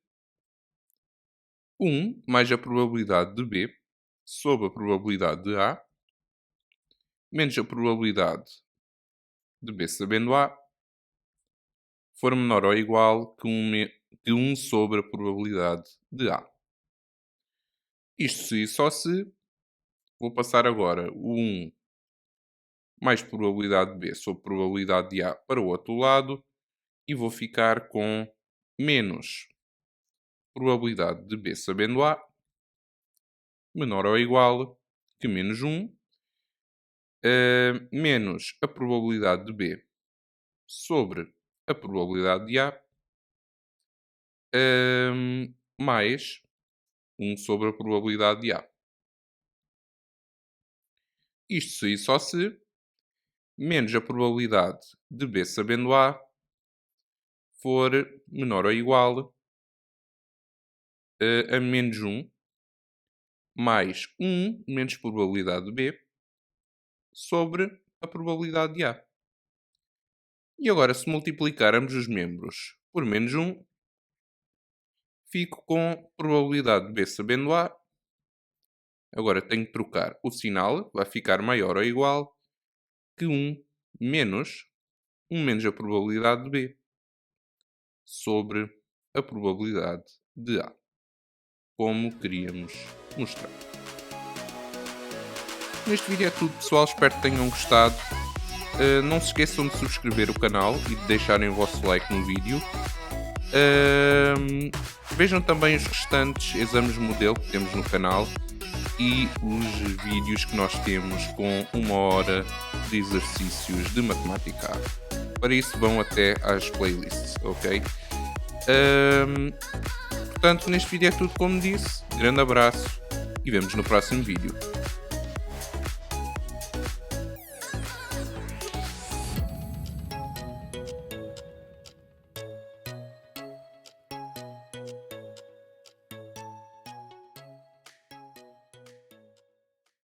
1 mais a probabilidade de B sobre a probabilidade de A menos a probabilidade de B sabendo A for menor ou igual que 1 sobre a probabilidade de A. Isto se e só se, vou passar agora o 1 mais probabilidade de B sobre probabilidade de A para o outro lado e vou ficar com menos probabilidade de B sabendo A menor ou igual que menos 1 menos a probabilidade de B sobre a probabilidade de A mais 1 sobre a probabilidade de A. Isto se e só se menos a probabilidade de B sabendo A for menor ou igual a menos 1 mais 1 menos probabilidade de B sobre a probabilidade de A. E agora, se multiplicarmos os membros por menos 1, fico com probabilidade de B sabendo A. Agora tenho que trocar o sinal, vai ficar maior ou igual que 1 menos a probabilidade de B sobre a probabilidade de A, como queríamos mostrar. Neste vídeo é tudo, pessoal. Espero que tenham gostado. Não se esqueçam de subscrever o canal e de deixarem o vosso like no vídeo. Vejam também os restantes exames de modelo que temos no canal e os vídeos que nós temos com 1 hora de exercícios de matemática. Para isso vão até às playlists, ok? Portanto, neste vídeo é tudo como disse. Grande abraço e vemos no próximo vídeo.